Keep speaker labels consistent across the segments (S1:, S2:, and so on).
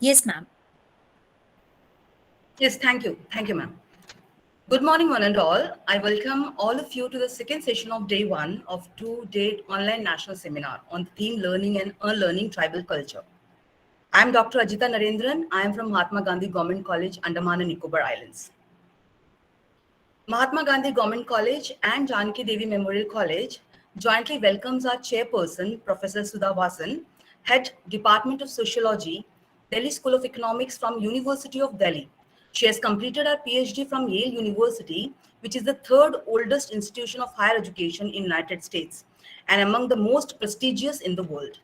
S1: Yes, ma'am.
S2: Yes, thank you. Thank you, ma'am. Good morning, one and all. I welcome all of you to the second session of day one of two-day online national seminar on the theme Learning and Unlearning Tribal Culture. I am Dr. Ajita Narendran. I am from Mahatma Gandhi Government College, Andaman and Nicobar Islands. Mahatma Gandhi Government College and Janki Devi Memorial College jointly welcomes our chairperson, Professor Sudha Vasan, Head Department of Sociology, Delhi School of Economics from University of Delhi. She has completed her PhD from Yale University, which is the third oldest institution of higher education in the United States and among the most prestigious in the world.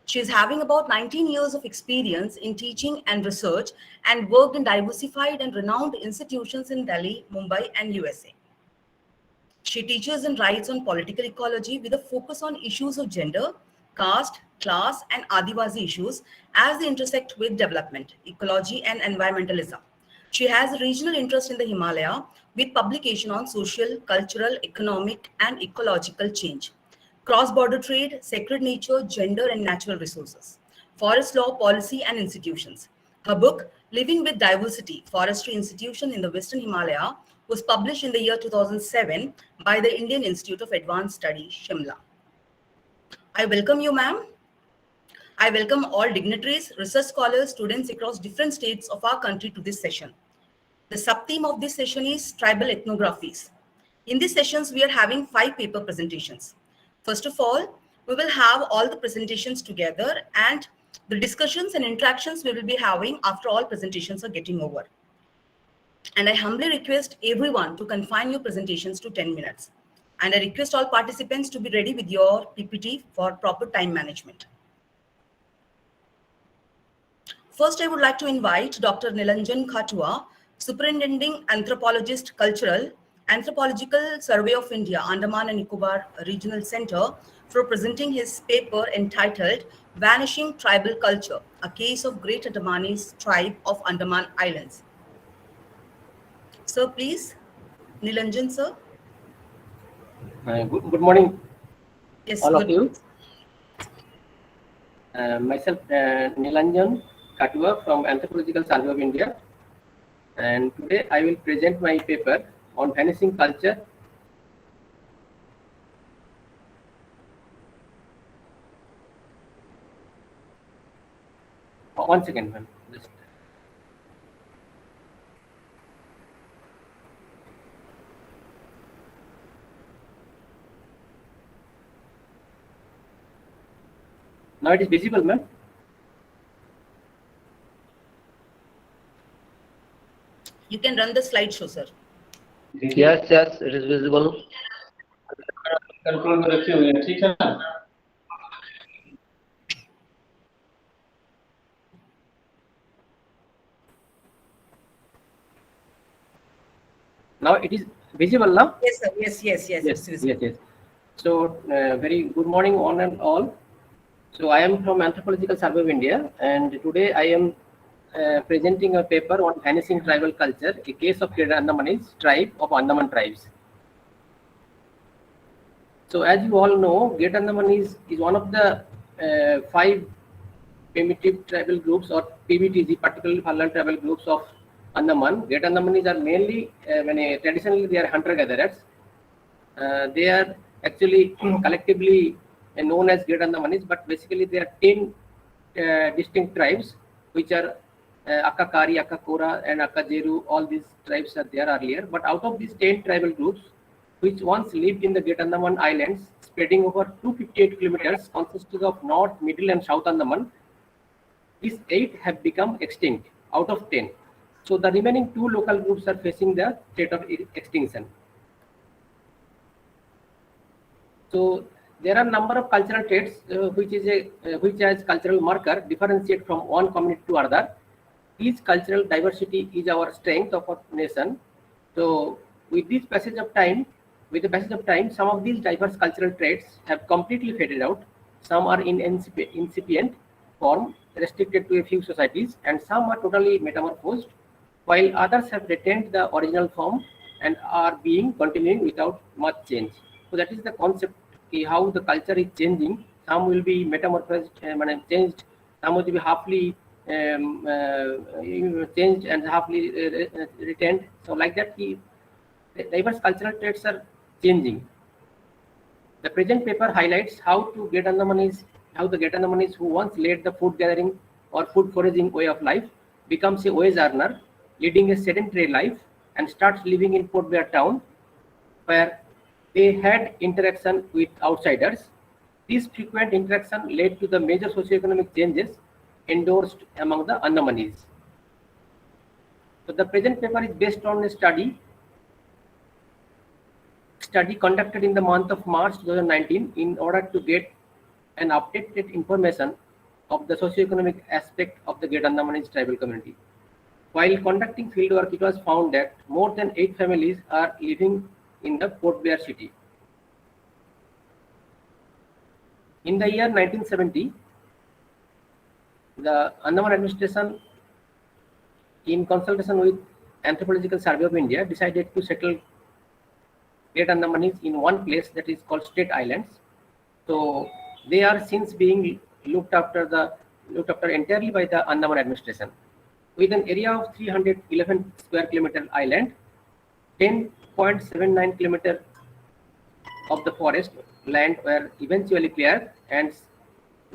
S2: She is having about 19 years of experience in teaching and research and worked in diversified and renowned institutions in Delhi, Mumbai, and USA. She teaches and writes on political ecology with a focus on issues of gender, caste, class, and Adivasi issues as they intersect with development, ecology, and environmentalism. She has a regional interest in the Himalaya with publication on social, cultural, economic, and ecological change, cross-border trade, sacred nature, gender, and natural resources, forest law, policy, and institutions. Her book, Living with Diversity, Forestry Institution in the Western Himalaya, was published in the year 2007 by the Indian Institute of Advanced Study, Shimla. I welcome you, ma'am. I welcome all dignitaries, research scholars, students across different states of our country to this session. The sub-theme of this session is tribal ethnographies. In these sessions, we are having 5 paper presentations. First of all, we will have all the presentations together and the discussions and interactions we will be having after all presentations are getting over. And I humbly request everyone to confine your presentations to 10 minutes. And I request all participants to be ready with your PPT for proper time management. First, I would like to invite Dr. Nilanjan Khatua, Superintending Anthropologist Cultural, Anthropological Survey of India, Andaman and Nicobar Regional Center, for presenting his paper entitled Vanishing Tribal Culture, a Case of Great Andamanese Tribe of Andaman Islands. Sir, please. Nilanjan, sir.
S3: Good morning,
S2: Yes,
S3: all
S2: good.
S3: of you. Myself, Nilanjan Katua from Anthropological Survey of India, and today I will present my paper on vanishing culture. One second, ma'am. Now it is visible, ma'am.
S2: You can run the slideshow, sir.
S4: Yes, it is visible.
S5: Control में रखे हुए हैं, ठीक है ना?
S3: Now it is visible now.
S2: Yes, sir. Yes.
S3: So very good morning, one and all. So I am from Anthropological Survey of India, and today I am presenting a paper on vanishing tribal culture, a case of Great Andamanese tribe of Andaman tribes. So as you all know, Great Andamanese is one of the 5 primitive tribal groups, or PBTG, particularly Phallan tribal groups of Andaman. Great Andamanese are mainly, traditionally they are hunter-gatherers. They are actually collectively known as Great Andamanese, but basically there are 10 distinct tribes, which are Akka Kari, Akka Kora, and Akka Jeru. All these tribes are there earlier. But out of these 10 tribal groups, which once lived in the Great Andaman Islands, spreading over 258 kilometers, consisting of North, Middle, and South Andaman, these 8 have become extinct out of 10. So the remaining 2 local groups are facing the threat of extinction. So there are a number of cultural traits which as cultural marker differentiate from one community to another. This cultural diversity is our strength of our nation. So with the passage of time, some of these diverse cultural traits have completely faded out. Some are in incipient form, restricted to a few societies, and some are totally metamorphosed, while others have retained the original form and are being continuing without much change. So that is the concept, how the culture is changing. Some will be metamorphosed, changed. Some will be halfly changed and halfly retained. So like that, the diverse cultural traits are changing. The present paper highlights how the Great Andamanis who once led the food gathering or food foraging way of life becomes a wage earner, leading a sedentary life, and starts living in Port Blair town, where they had interaction with outsiders. This frequent interaction led to the major socioeconomic changes endorsed among the Andamanis. So the present paper is based on a study conducted in the month of March 2019 in order to get an updated information of the socioeconomic aspect of the Great Andamanis tribal community. While conducting fieldwork, it was found that more than 8 families are living in the Port Blair city. In the year 1970, the Andaman administration, in consultation with Anthropological Survey of India, decided to settle Great Andamanis in one place, that is called State Islands. So they are since being looked after entirely by the Andaman administration, with an area of 311 square kilometer island. 10.79 kilometer of the forest land were eventually cleared, and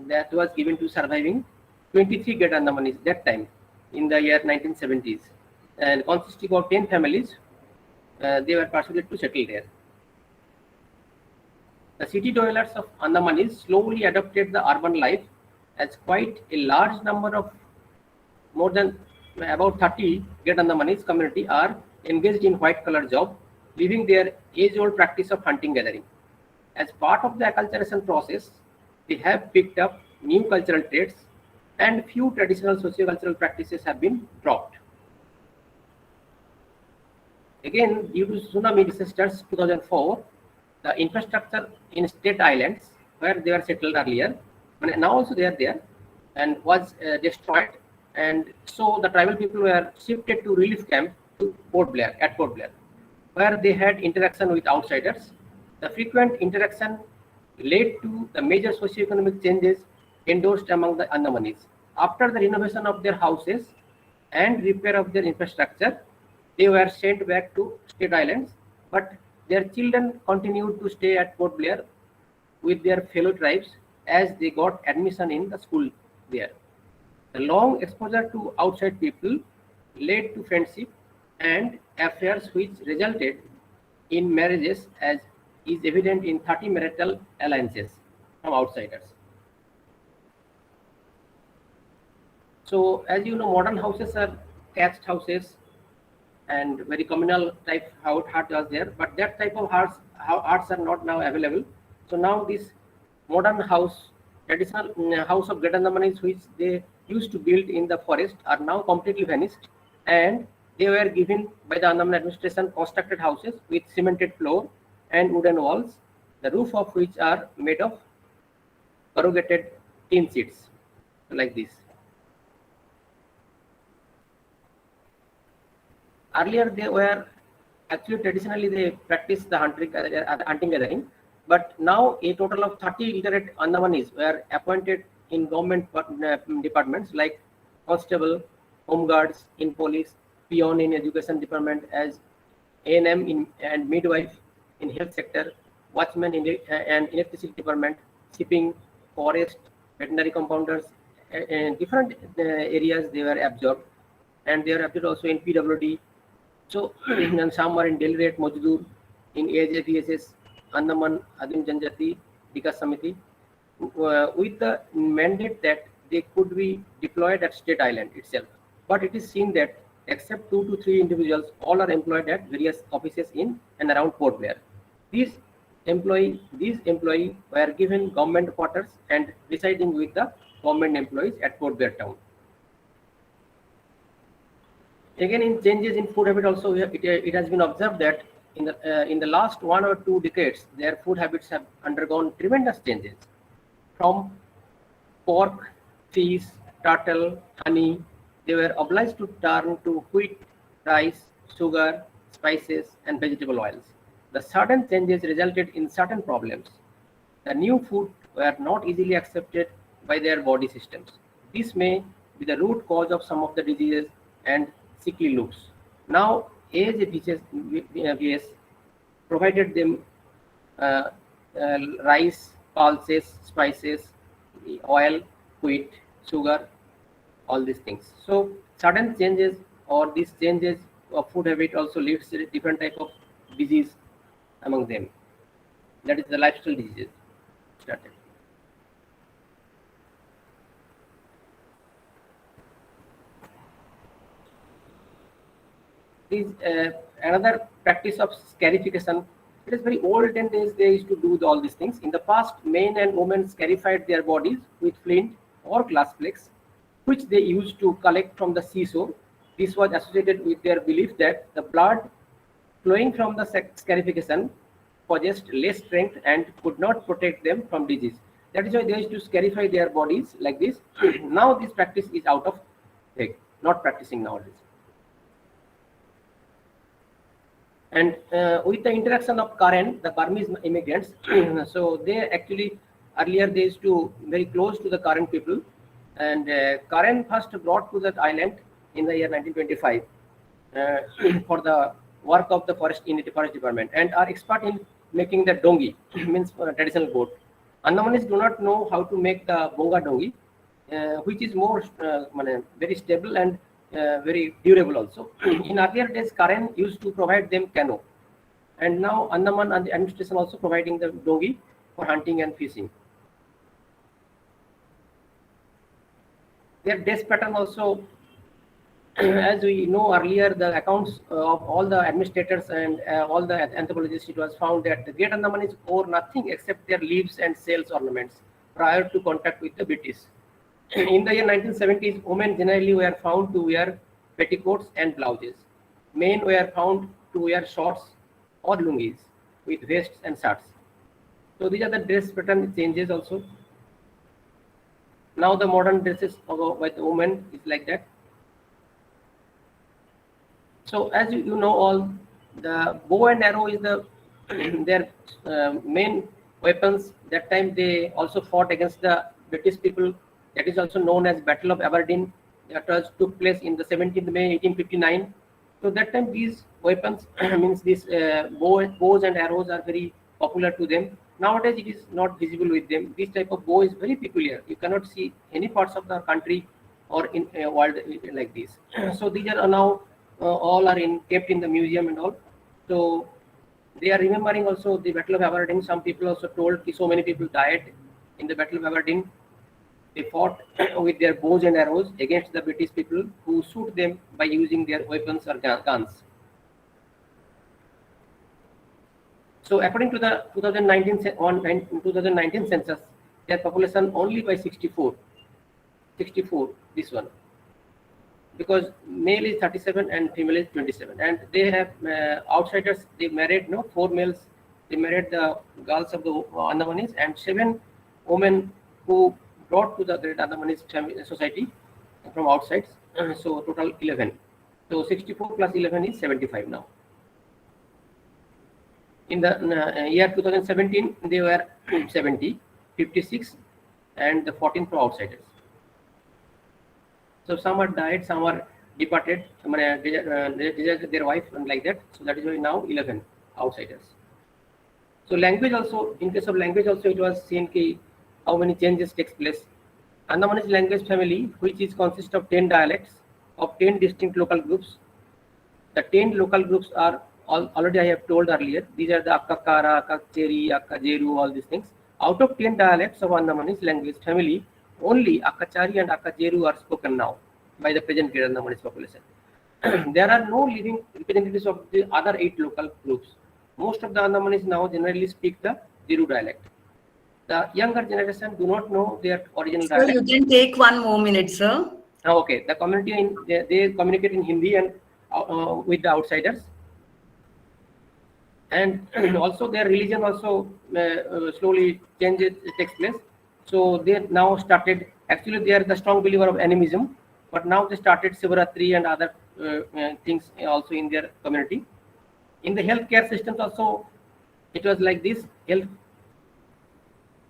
S3: that was given to surviving 23 Great Andamanis that time in the year 1970s, and consisting of 10 families. They were persuaded to settle there. The city dwellers of Andamanis slowly adopted the urban life, as quite a large number of more than about 30 Great Andamanis community are engaged in white-collar job, leaving their age-old practice of hunting gathering. As part of the acculturation process, they have picked up new cultural traits, and few traditional socio-cultural practices have been dropped. Again, due to tsunami disasters 2004, the infrastructure in State Islands, where they were settled earlier, and now also they are there, and was destroyed, and so the tribal people were shifted to relief camp to Port Blair, where they had interaction with outsiders. The frequent interaction led to the major socioeconomic changes endorsed among the Andamanis. After the renovation of their houses and repair of their infrastructure, they were sent back to State Islands, but their children continued to stay at Port Blair with their fellow tribes as they got admission in the school there. The long exposure to outside people led to friendship and affairs which resulted in marriages, as is evident in 30 marital alliances from outsiders. So as you know, modern houses are thatched houses and very communal type hut was there, but that type of huts are not now available. So now this modern house, traditional house of Great Andamanis, which they used to build in the forest, are now completely vanished, and they were given by the Andaman administration constructed houses with cemented floor and wooden walls, the roof of which are made of corrugated tin sheets like this. Earlier they were actually traditionally they practiced the hunting gathering, but now a total of 30 literate Andamanis were appointed in government departments like constable, home guards in police, peon in education department, as A&M and midwife in health sector, watchman in and electricity department, shipping, forest, veterinary compounders, and different areas they were absorbed, and they were absorbed also in PWD. So and some are in daily rate Mojdur, in AJPSS, Andaman Adim Janjati, Vikas Samiti, with the mandate that they could be deployed at State Island itself. But it is seen that except 2 to 3 individuals, all are employed at various offices in and around Port Blair. These employees were given government quarters and residing with the government employees at Port Blair town. Again, in changes in food habit also, it has been observed that in the last 1 or 2 decades, their food habits have undergone tremendous changes. From pork, fish, turtle, honey, they were obliged to turn to wheat, rice, sugar, spices, and vegetable oils. The sudden changes resulted in certain problems. The new food were not easily accepted by their body systems. This may be the root cause of some of the diseases and sickly looks. Now, ASAPS provided them rice, pulses, spices, oil, wheat, sugar, all these things. So sudden changes or these changes of food habit also leads to different type of disease among them. That is the lifestyle diseases started. Is another practice of scarification. It is very olden days they used to do all these things. In the past, men and women scarified their bodies with flint or glass flakes, which they used to collect from the seashore. This was associated with their belief that the blood flowing from the scarification possessed less strength and could not protect them from disease. That is why they used to scarify their bodies like this. Now this practice is out of date, not practicing nowadays. And with the interaction of Karen, the Burmese immigrants, so they actually earlier they used to very close to the Karen people, and Karen first brought to that island in the year 1925 for the work of the forest department, and are expert in making the dongi, means traditional boat. Andamanis do not know how to make the bonga dongi, which is more very stable and very durable also. In earlier days, Karen used to provide them canoe, and now Andaman and the administration also providing the dongi for hunting and fishing. Their dress pattern also, as we know earlier, the accounts of all the administrators and all the anthropologists, it was found that the Great Andamanis wore nothing except their leaves and sails ornaments prior to contact with the British. In the year 1970s, women generally were found to wear petticoats and blouses. Men were found to wear shorts or lungis with vests and shirts. So these are the dress pattern changes also. Now the modern dresses by the women is like that. So as you know all, the bow and arrow is the their main weapons. That time they also fought against the British people. That is also known as Battle of Aberdeen. That took place in the 17th May 1859. So that time these weapons means these bows and arrows are very popular to them. Nowadays it is not visible with them. This type of bow is very peculiar. You cannot see any parts of the country or in a world like this. So these are now all are kept in the museum and all. So they are remembering also the Battle of Aberdeen. Some people also told so many people died in the Battle of Aberdeen. They fought with their bows and arrows against the British people who shoot them by using their weapons or guns. So according to the 2019 census, their population only by 64, this one, because male is 37 and female is 27, and they have outsiders. They married 4 males. They married the girls of the Andamanis, and 7 women who brought to the Great Andamanis Society from outside. So total 11. So 64 plus 11 is 75 now. In the year 2017, they were 70, 56, and the 14 from outsiders. So some are died, some are departed, some are deserted their wife and like that. So that is why now 11 outsiders. So language also, in case of language also, it was seen how many changes takes place. Andamanis language family, which is consists of 10 dialects of 10 distinct local groups. The 10 local groups are already I have told earlier. These are the Akkakara, Akkacheri, Akkajeru, all these things. Out of 10 dialects of Andamanis language family, only Akkachari and Akkajeru are spoken now by the present Great Andamanis population. There are no living representatives of the other 8 local groups. Most of the Andamanis now generally speak the Jeru dialect. The younger generation do not know their original dialect.
S2: So you can take 1 more minute, sir.
S3: Okay, the community they communicate in Hindi and with the outsiders, and also their religion also slowly changes takes place. So they now started. Actually, they are the strong believer of animism, but now they started Sivaratri and other things also in their community. In the healthcare systems also, it was like this.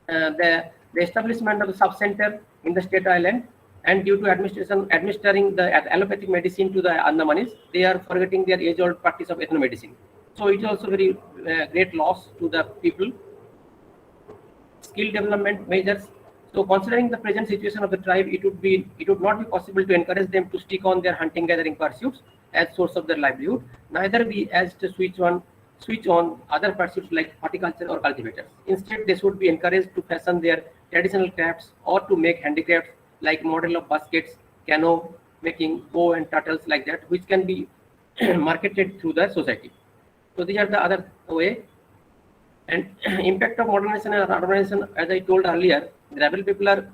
S3: The establishment of the sub-center in the state island, and due to administering the allopathic medicine to the Andamanis, they are forgetting their age-old practice of ethnomedicine. So it is also very great loss to the people. Skill development measures. So considering the present situation of the tribe, it would not be possible to encourage them to stick on their hunting gathering pursuits as source of their livelihood. Neither be as to switch on other pursuits like horticulture or cultivators. Instead, they should be encouraged to fashion their traditional crafts or to make handicrafts like model of baskets, canoe making, bow and turtles like that, which can be marketed through the society. So these are the other way. And impact of modernization and urbanization, as I told earlier, the tribal people are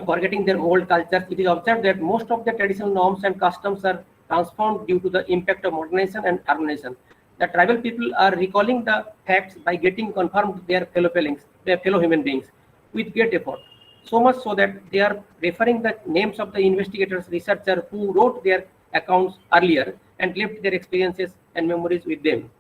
S3: forgetting their old cultures. It is observed that most of the traditional norms and customs are transformed due to the impact of modernization and urbanization. The tribal people are recalling the facts by getting confirmed their fellow human beings with great effort. So much so that they are referring the names of the investigators, researchers who wrote their accounts earlier and left their experiences and memories with them.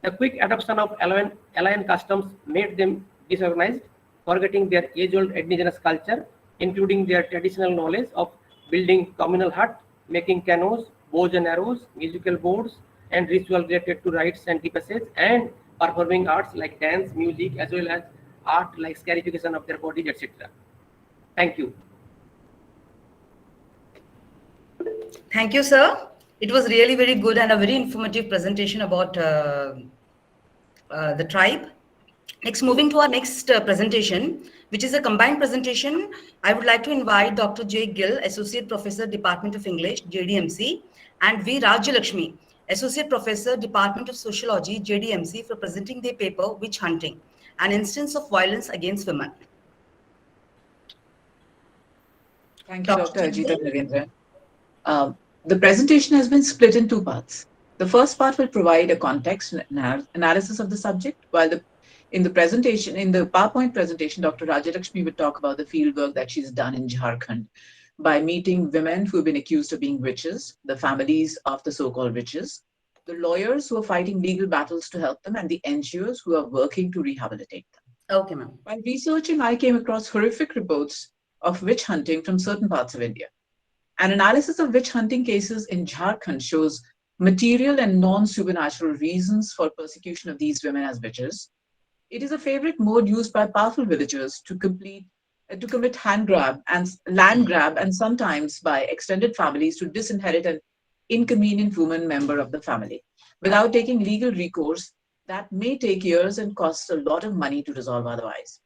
S3: The quick adoption of alien customs made them disorganized, forgetting their age-old indigenous culture, including their traditional knowledge of building communal hut, making canoes, bows and arrows, musical boards, and ritual related to rites and depassage, and performing arts like dance, music, as well as art like scarification of their bodies, etc. Thank you.
S2: Thank you, sir. It was really very good and a very informative presentation about the tribe. Next, moving to our next presentation, which is a combined presentation. I would like to invite Dr. J. Gill, Associate Professor, Department of English, JDMC, and V. Rajalakshmi, Associate Professor, Department of Sociology, JDMC, for presenting their paper, Witch Hunting, an Instance of Violence Against Women.
S1: Thank you, Dr. Ajita Narendran. The presentation has been split in two parts. The first part will provide a context analysis of the subject, while in the PowerPoint presentation, Dr. Rajalakshmi will talk about the fieldwork that she's done in Jharkhand by meeting women who have been accused of being witches, the families of the so-called witches, the lawyers who are fighting legal battles to help them, and the NGOs who are working to rehabilitate them.
S2: Okay, ma'am.
S1: While researching, I came across horrific reports of witch hunting from certain parts of India. An analysis of witch hunting cases in Jharkhand shows material and non-supernatural reasons for persecution of these women as witches. It is a favorite mode used by powerful villagers to commit land grab, and sometimes by extended families to disinherit an inconvenient woman member of the family without taking legal recourse that may take years and cost a lot of money to resolve otherwise.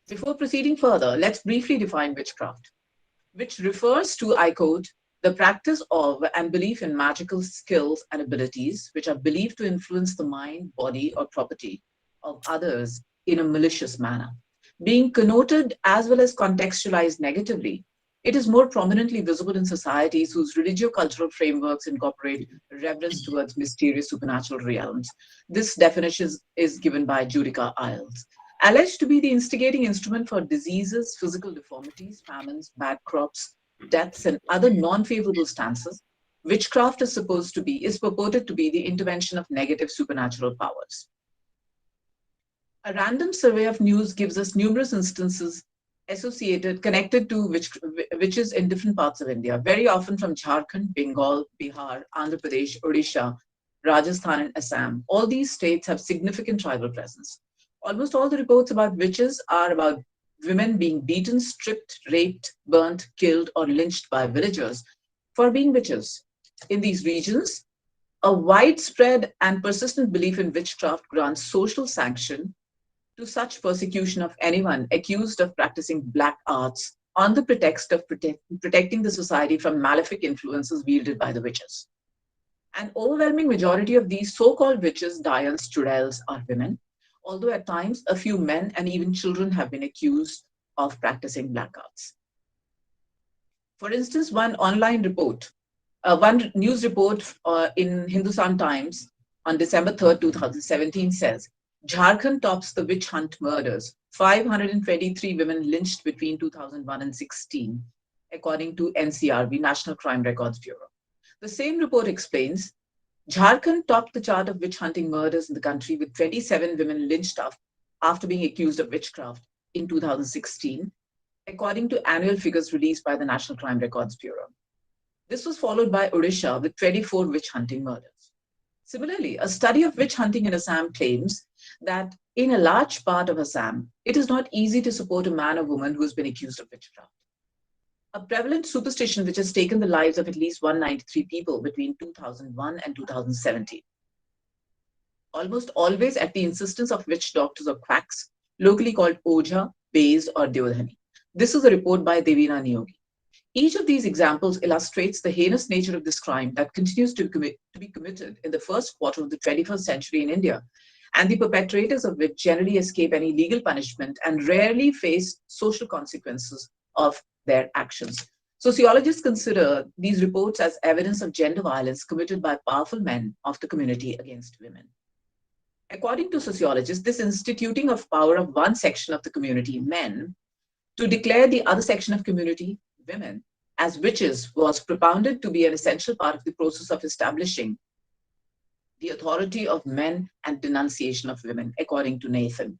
S1: Before proceeding further, let's briefly define witchcraft, which refers to, I quote, the practice of and belief in magical skills and abilities which are believed to influence the mind, body, or property of others in a malicious manner. Being connoted as well as contextualized negatively, it is more prominently visible in societies whose religio-cultural frameworks incorporate reverence towards mysterious supernatural realms. This definition is given by Judika Iles. Alleged to be the instigating instrument for diseases, physical deformities, famines, bad crops, deaths, and other non-favorable stances, witchcraft is purported to be the intervention of negative supernatural powers. A random survey of news gives us numerous instances connected to witches in different parts of India, very often from Jharkhand, Bengal, Bihar, Andhra Pradesh, Odisha, Rajasthan, and Assam. All these states have significant tribal presence. Almost all the reports about witches are about women being beaten, stripped, raped, burnt, killed, or lynched by villagers for being witches. In these regions, a widespread and persistent belief in witchcraft grants social sanction to such persecution of anyone accused of practicing black arts on the pretext of protecting the society from malefic influences wielded by the witches. An overwhelming majority of these so-called witches, Dians, churels, are women, although at times a few men and even children have been accused of practicing black arts. For instance, one news report in Hindustan Times on December 3rd, 2017 says, Jharkhand tops the witch hunt murders. 523 women lynched between 2001 and 16, according to NCRB, National Crime Records Bureau. The same report explains, Jharkhand topped the chart of witch hunting murders in the country with 27 women lynched after being accused of witchcraft in 2016, according to annual figures released by the National Crime Records Bureau. This was followed by Odisha with 24 witch hunting murders. Similarly, a study of witch hunting in Assam claims that in a large part of Assam, it is not easy to support a man or woman who has been accused of witchcraft. A prevalent superstition which has taken the lives of at least 193 people between 2001 and 2017. Almost always at the insistence of witch doctors or quacks, locally called Ojha, Based, or Deodhani. This is a report by Devina Niyogi. Each of these examples illustrates the heinous nature of this crime that continues to be committed in the first quarter of the 21st century in India, and the perpetrators of which generally escape any legal punishment and rarely face social consequences of their actions. Sociologists consider these reports as evidence of gender violence committed by powerful men of the community against women. According to sociologists, this instituting of power of one section of the community, men, to declare the other section of community, women, as witches was propounded to be an essential part of the process of establishing the authority of men and denunciation of women, according to Nathan.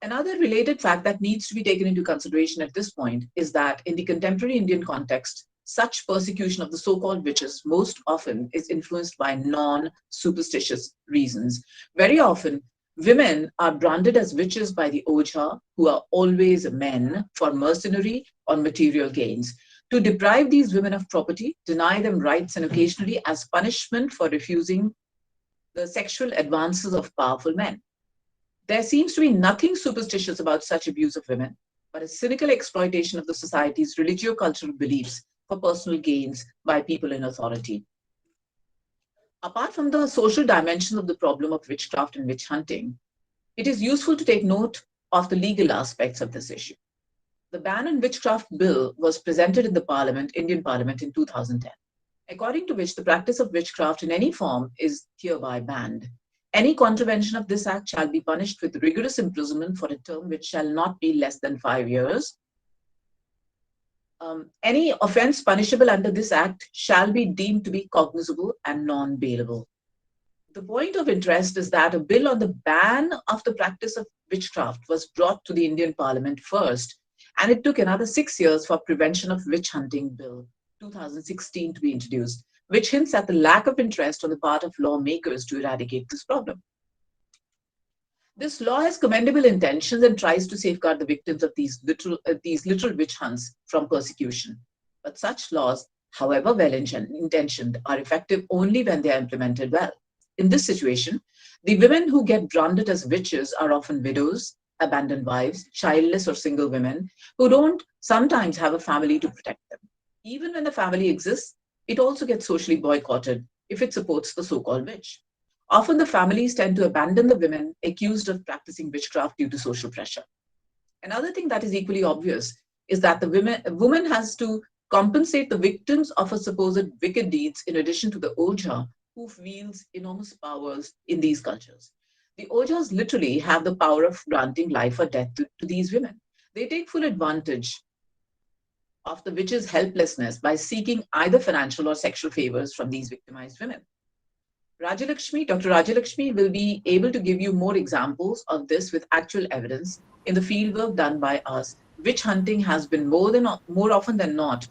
S1: Another related fact that needs to be taken into consideration at this point is that in the contemporary Indian context, such persecution of the so-called witches most often is influenced by non-superstitious reasons. Very often, women are branded as witches by the Ojha, who are always men, for mercenary or material gains, to deprive these women of property, deny them rights, and occasionally as punishment for refusing the sexual advances of powerful men. There seems to be nothing superstitious about such abuse of women, but a cynical exploitation of the society's religio-cultural beliefs for personal gains by people in authority. Apart from the social dimension of the problem of witchcraft and witch hunting, it is useful to take note of the legal aspects of this issue. The Ban on Witchcraft Bill was presented in the Indian Parliament in 2010, according to which the practice of witchcraft in any form is hereby banned. Any contravention of this act shall be punished with rigorous imprisonment for a term which shall not be less than 5 years. Any offense punishable under this act shall be deemed to be cognizable and non-bailable. The point of interest is that a bill on the ban of the practice of witchcraft was brought to the Indian Parliament first, and it took another 6 years for Prevention of Witch Hunting Bill 2016 to be introduced, which hints at the lack of interest on the part of lawmakers to eradicate this problem. This law has commendable intentions and tries to safeguard the victims of these literal witch hunts from persecution. But such laws, however well-intentioned, are effective only when they are implemented well. In this situation, the women who get branded as witches are often widows, abandoned wives, childless or single women who don't sometimes have a family to protect them. Even when the family exists, it also gets socially boycotted if it supports the so-called witch. Often the families tend to abandon the women accused of practicing witchcraft due to social pressure. Another thing that is equally obvious is that the woman has to compensate the victims of her supposed wicked deeds in addition to the Ojha, who wields enormous powers in these cultures. The Ojhas literally have the power of granting life or death to these women. They take full advantage of the witch's helplessness by seeking either financial or sexual favors from these victimized women. Dr. Rajalakshmi will be able to give you more examples of this with actual evidence in the fieldwork done by us. Witch hunting has been more often than not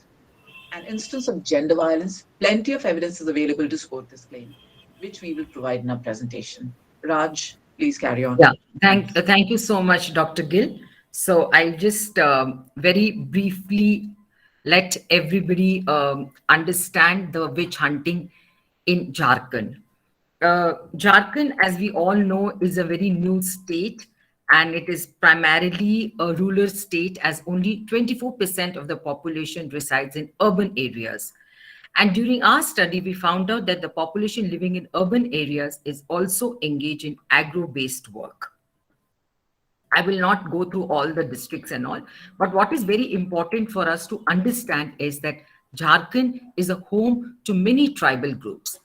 S1: an instance of gender violence. Plenty of evidence is available to support this claim, which we will provide in our presentation. Raj, please carry on.
S6: Yeah, thank you so much, Dr. Gill. So I'll just very briefly let everybody understand the witch hunting in Jharkhand. Jharkhand, as we all know, is a very new state, and it is primarily a rural state, as only 24% of the population resides in urban areas. And during our study, we found out that the population living in urban areas is also engaged in agro-based work. I will not go through all the districts and all, but what is very important for us to understand is that Jharkhand is a home to many tribal groups.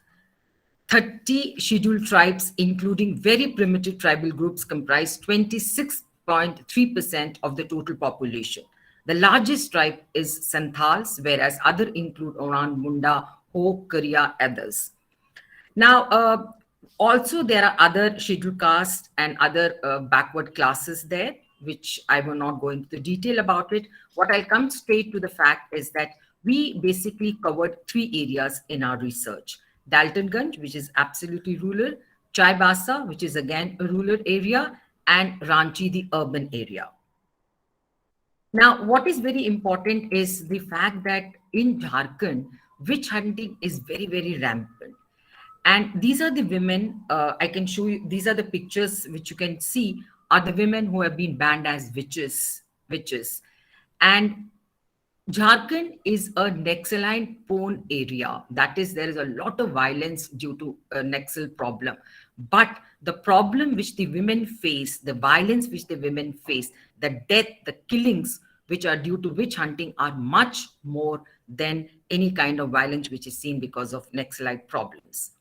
S6: 30 scheduled tribes, including very primitive tribal groups, comprise 26.3% of the total population. The largest tribe is Santhals, whereas others include Oran, Munda, Ho, Kariya, others. Now, also there are other scheduled castes and other backward classes there, which I will not go into the detail about it. What I'll come straight to the fact is that we basically covered 3 areas in our research. Daltonganj, which is absolutely rural, Chaibasa, which is again a rural area, and Ranchi, the urban area. Now, what is very important is the fact that in Jharkhand, witch hunting is very, very rampant. And these are the women, I can show you, these are the pictures which you can see are the women who have been banned as witches. And Jharkhand is a Naxaline prone area. That is, there is a lot of violence due to a Naxal problem. But the problem which the women face, the violence which the women face, the death, the killings which are due to witch hunting are much more than any kind of violence which is seen because of Naxalite problems.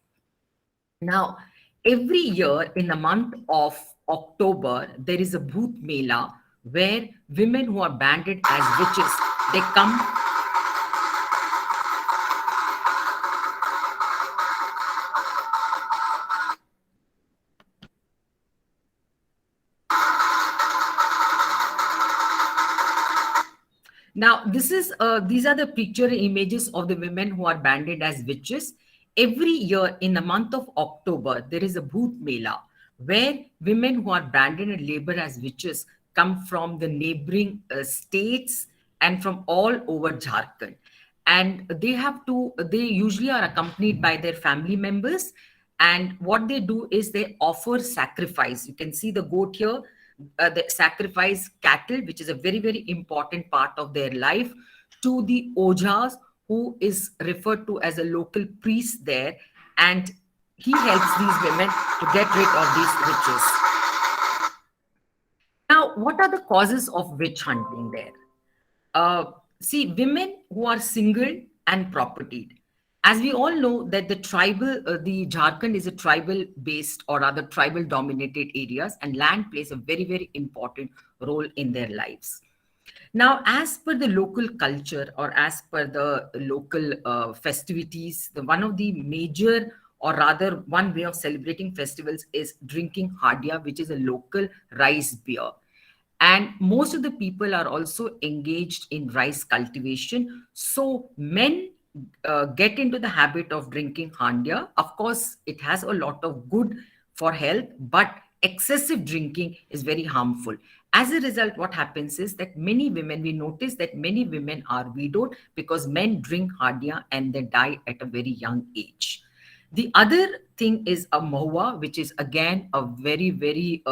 S6: Now, every year in the month of October, there is a Bhoot Mela where women who are banded as witches, they come. Now, these are the picture images of the women who are banded as witches. Every year in the month of October, there is a Bhoot Mela where women who are banded and labor as witches come from the neighboring states and from all over Jharkhand. And they usually are accompanied by their family members. And what they do is they offer sacrifice. You can see the goat here. They sacrifice cattle, which is a very, very important part of their life, to the Ojas, who is referred to as a local priest there. And he helps these women to get rid of these witches. Now, what are the causes of witch hunting there? See, women who are single and propertied. As we all know that the Jharkhand is a tribal based or rather tribal dominated areas, and land plays a very, very important role in their lives. Now, as per the local culture or as per the local festivities, one of the major or rather one way of celebrating festivals is drinking Hadia, which is a local rice beer. And most of the people are also engaged in rice cultivation. So men get into the habit of drinking Handia. Of course, it has a lot of good for health, but excessive drinking is very harmful. As a result, what happens is that we notice that many women are widowed because men drink Handia and they die at a very young age. The other thing is a mahua, which is again a very, very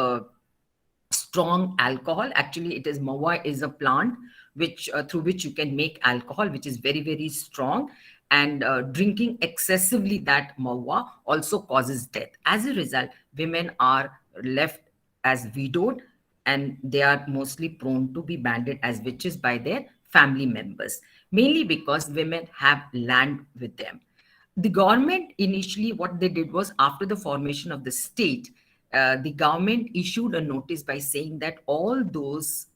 S6: strong alcohol. Actually, it is mahua is a plant which through which you can make alcohol, which is very, very strong. And drinking excessively that mahua also causes death. As a result, women are left as widowed and they are mostly prone to be banded as witches by their family members, mainly because women have land with them. The government initially, what they did was after the formation of the state, the government issued a notice by saying that all those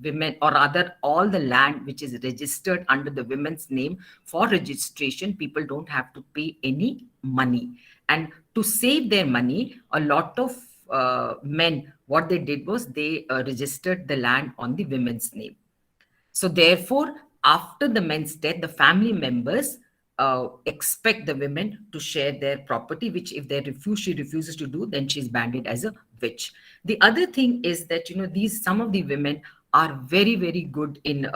S6: women, or rather all the land which is registered under the women's name for registration, people don't have to pay any money. And to save their money, a lot of men, what they did was they registered the land on the women's name. So therefore, after the men's death, the family members expect the women to share their property, which if she refuses to do, then she's banded as a witch. The other thing is that, some of the women are very, very good in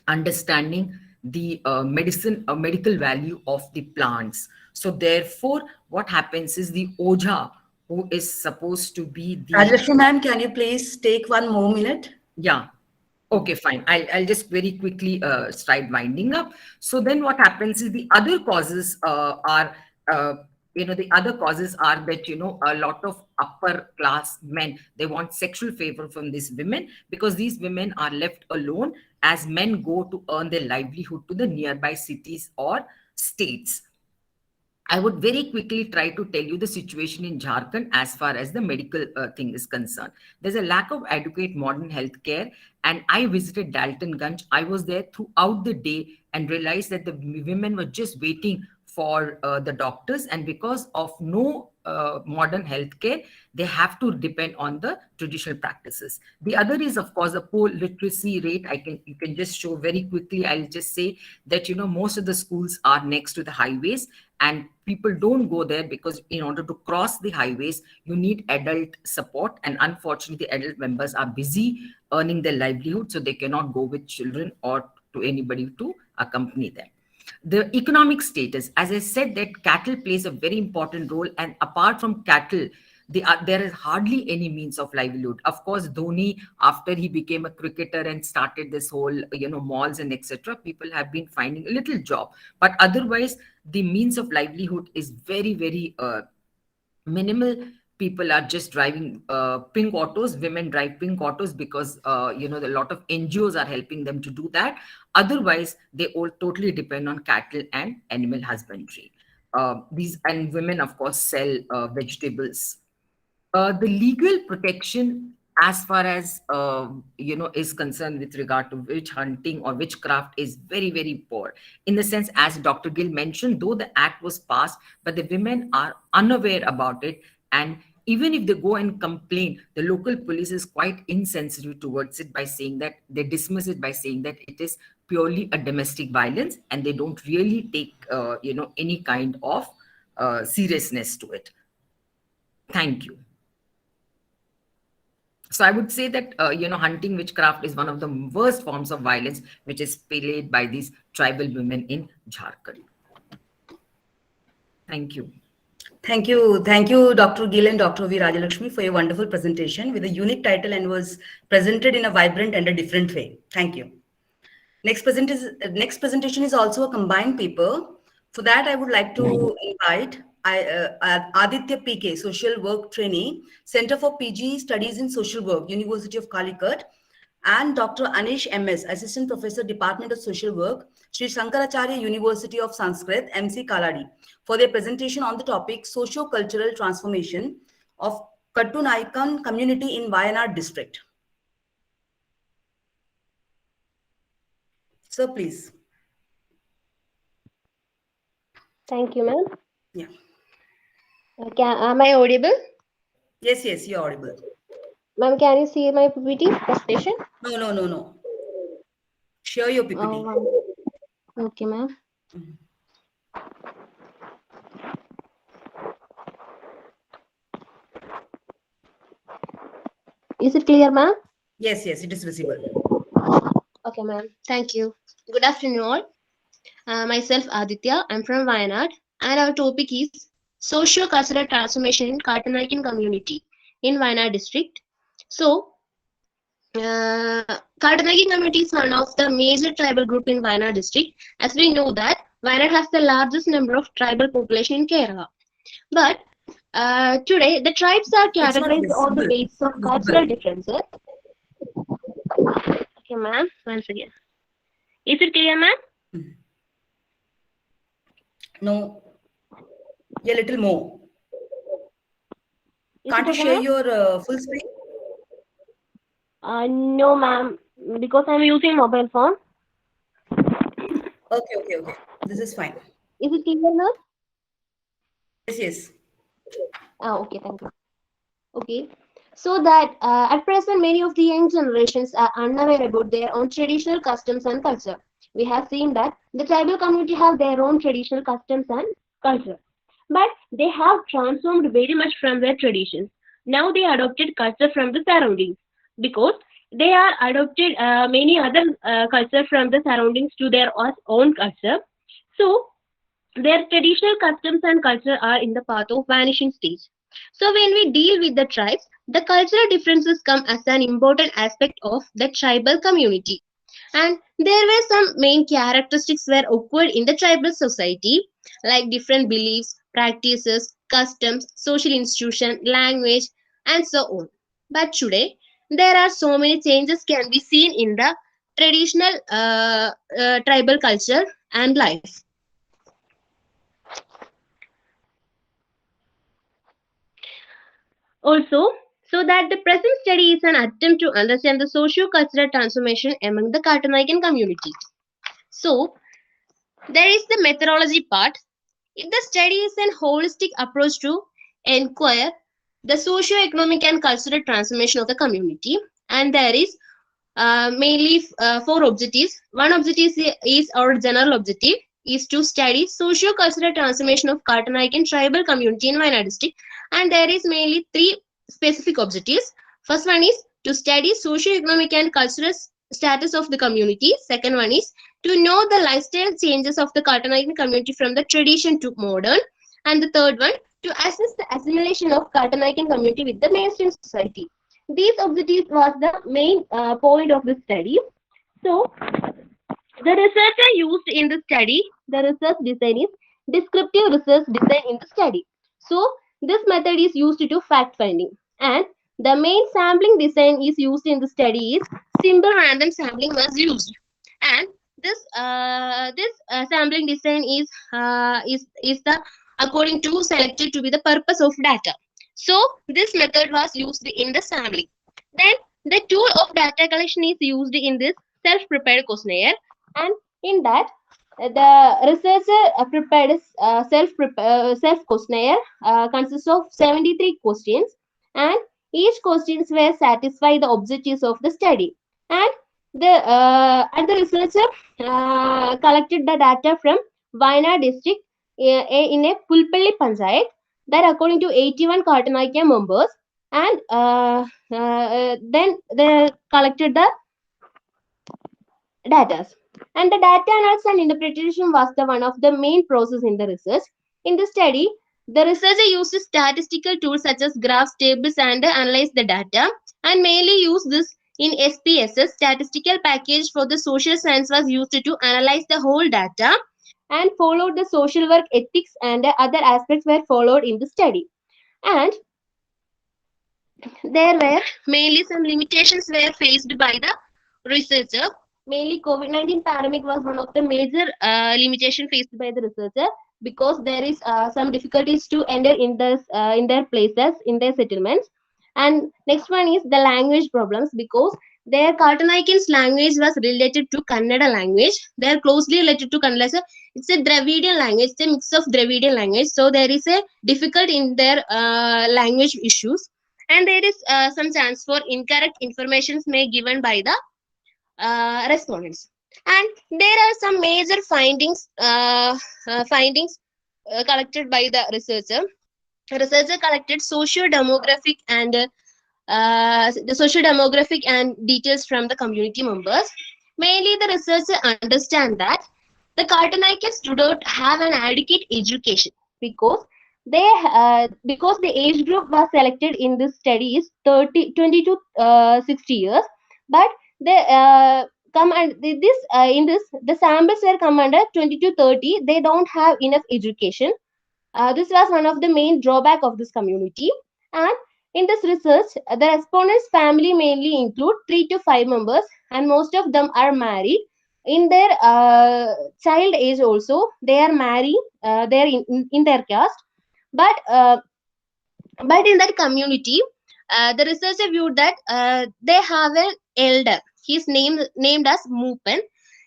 S6: understanding the medical value of the plants. So therefore, what happens is the Oja, who is supposed to be the...
S2: Rajashri ma'am, can you please take one more minute?
S6: Yeah. Okay, fine. I'll just very quickly start winding up. So then what happens is the other causes are that, a lot of upper class men, they want sexual favor from these women because these women are left alone as men go to earn their livelihood to the nearby cities or states. I would very quickly try to tell you the situation in Jharkhand as far as the medical thing is concerned. There's a lack of adequate modern healthcare, and I visited Daltonganj. I was there throughout the day and realized that the women were just waiting for the doctors, and because of no modern healthcare, they have to depend on the traditional practices. The other is, of course, the poor literacy rate. You can just show very quickly. I'll just say that, most of the schools are next to the highways, and people don't go there because in order to cross the highways, you need adult support. And unfortunately, the adult members are busy earning their livelihood, so they cannot go with children or to anybody to accompany them. The economic status, as I said, that cattle plays a very important role. And apart from cattle, there is hardly any means of livelihood. Of course, Dhoni, after he became a cricketer and started this whole, malls and etc., people have been finding a little job. But otherwise, the means of livelihood is very, very minimal. People are just driving pink autos. Women drive pink autos because, a lot of NGOs are helping them to do that. Otherwise, they all totally depend on cattle and animal husbandry. And women, of course, sell vegetables. The legal protection, as far as is concerned with regard to witch hunting or witchcraft, is very, very poor. In the sense, as Dr. Gill mentioned, though the act was passed, but the women are unaware about it. And even if they go and complain, the local police is quite insensitive towards it by saying that they dismiss it by saying that it is purely a domestic violence, and they don't really take any kind of seriousness to it. Thank you. So I would say that, hunting witchcraft is one of the worst forms of violence which is played by these tribal women in Jharkhand. Thank you.
S2: Thank you. Thank you, Dr. Gill and Dr. V. Rajalakshmi, for your wonderful presentation with a unique title and was presented in a vibrant and a different way. Thank you. Next presentation is also a combined paper. For that, I would like to invite Aditya PK, Social Work Trainee, Center for PG Studies in Social Work, University of Calicut, and Dr. Anish MS, Assistant Professor, Department of Social Work, Sri Shankaracharya University of Sanskrit, MC Kaladi, for their presentation on the topic Socio-Cultural Transformation of Kattunaikan Community in Wayanad District. Sir, please.
S7: Thank you, ma'am.
S2: Yeah.
S7: Okay, am I audible?
S2: Yes, you're audible.
S7: Ma'am, can you see my PPT presentation?
S2: No. Share your PPT.
S7: Oh, okay, ma'am. Is it clear, ma'am?
S2: Yes, it is visible.
S7: Okay, ma'am. Thank you. Good afternoon, all. Myself, Aditya. I'm from Wayanad, and our topic is Socio-Cultural Transformation in Kattunaikan Community in Wayanad District. So, Kattunaikan community is one of the major tribal group in Wayanad District. As we know that Wayanad has the largest number of tribal population in Kerala. But today, the tribes are categorized on the basis of cultural differences. Okay, ma'am. Once again. Is it clear, ma'am?
S2: No. A little more. Can't you
S7: okay,
S2: share your full screen?
S7: No, ma'am. Because I'm using mobile phone.
S2: Okay. This is fine.
S7: Is it clear now?
S2: Yes.
S7: Okay, thank you. Okay. So that at present, many of the young generations are unaware about their own traditional customs and culture. We have seen that the tribal community have their own traditional customs and culture. But they have transformed very much from their traditions. Now they adopted culture from the surroundings because they are adopted many other culture from the surroundings to their own culture. So their traditional customs and culture are in the path of vanishing stage. So when we deal with the tribes, the cultural differences come as an important aspect of the tribal community. And there were some main characteristics were occurred in the tribal society, like different beliefs, practices, customs, social institution, language, and so on. But today, there are so many changes can be seen in the traditional tribal culture and life. Also, so that the present study is an attempt to understand the socio-cultural transformation among the Kattunaikan community. So, there is the methodology part. If the study is a holistic approach to enquire the socio-economic and cultural transformation of the community. And there is mainly four objectives. One objective is our general objective is to study socio-cultural transformation of Kartanaikan tribal community in Wayanad district. And there is mainly three specific objectives. First one is to study socio-economic and cultural status of the community. Second one is to know the lifestyle changes of the Kartanaikan community from the tradition to modern. And the third one, to assess the assimilation of Kartanaikan community with the mainstream society. These objectives was the main point of the study. So, the researcher used in the study, the research design is descriptive research design in the study. So, this method is used to fact finding, and the main sampling design is used in the study is simple random sampling was used, and this sampling design is the according to selected to be the purpose of data. So this method was used in the sampling. Then the tool of data collection is used in this self-prepared questionnaire, and in that the researcher prepared a self questionnaire consists of 73 questions, and each questions were satisfy the objectives of the study. And the researcher collected the data from Wayanad district in a Pulpalli Panchayat, that according to 81 Kartanaikan members, and then they collected the data. And the data analysis and interpretation was the one of the main process in the research. In the study, the researcher used statistical tools such as graphs, tables, and analyzed the data, and mainly used this in SPSS, statistical package for the social science was used to analyze the whole data, and followed the social work ethics and other aspects were followed in the study. And there were mainly some limitations were faced by the researcher. Mainly COVID-19 pandemic was one of the major limitation faced by the researcher, because there is some difficulties to enter in their places, in their settlements. And next one is the language problems, because their Kartanaikan's language was related to Kannada language. They are closely related to Kannada. So it's a Dravidian language, it's a mix of Dravidian language. So there is a difficult in their language issues, and there is some chance for incorrect informations may given by the respondents. And there are some major findings collected by the researcher. The researcher collected socio-demographic and the socio-demographic and details from the community members. Mainly, the researcher understand that the Kartanaikans do not have an adequate education, because because the age group was selected in this study is 20 to 60 years, but they come and this in this the samples were come under 20 to 30. They don't have enough education. This was one of the main drawback of this community. And in this research, the respondents' family mainly include 3 to 5 members, and most of them are married. In their child age also, they are married. They are in their caste, but in that community, the researcher viewed that they have an elder. He is named as Moopan.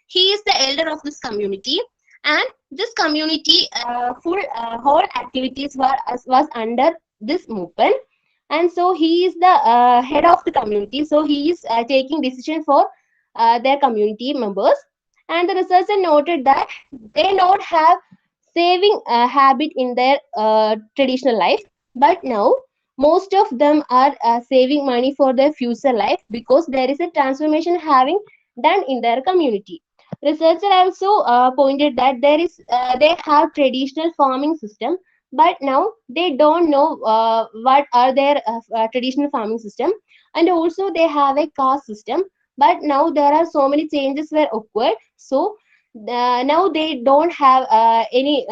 S7: He is the elder of this community, and this community whole activities was under this Moopan, and so he is the head of the community. So he is taking decision for their community members. And the researcher noted that they don't have saving habit in their traditional life, but now most of them are saving money for their future life, because there is a transformation having done in their community. Researcher also pointed that they have traditional farming system, but now they don't know what are their traditional farming system, and also they have a caste system, but now there are so many changes were occurred. So now they don't have any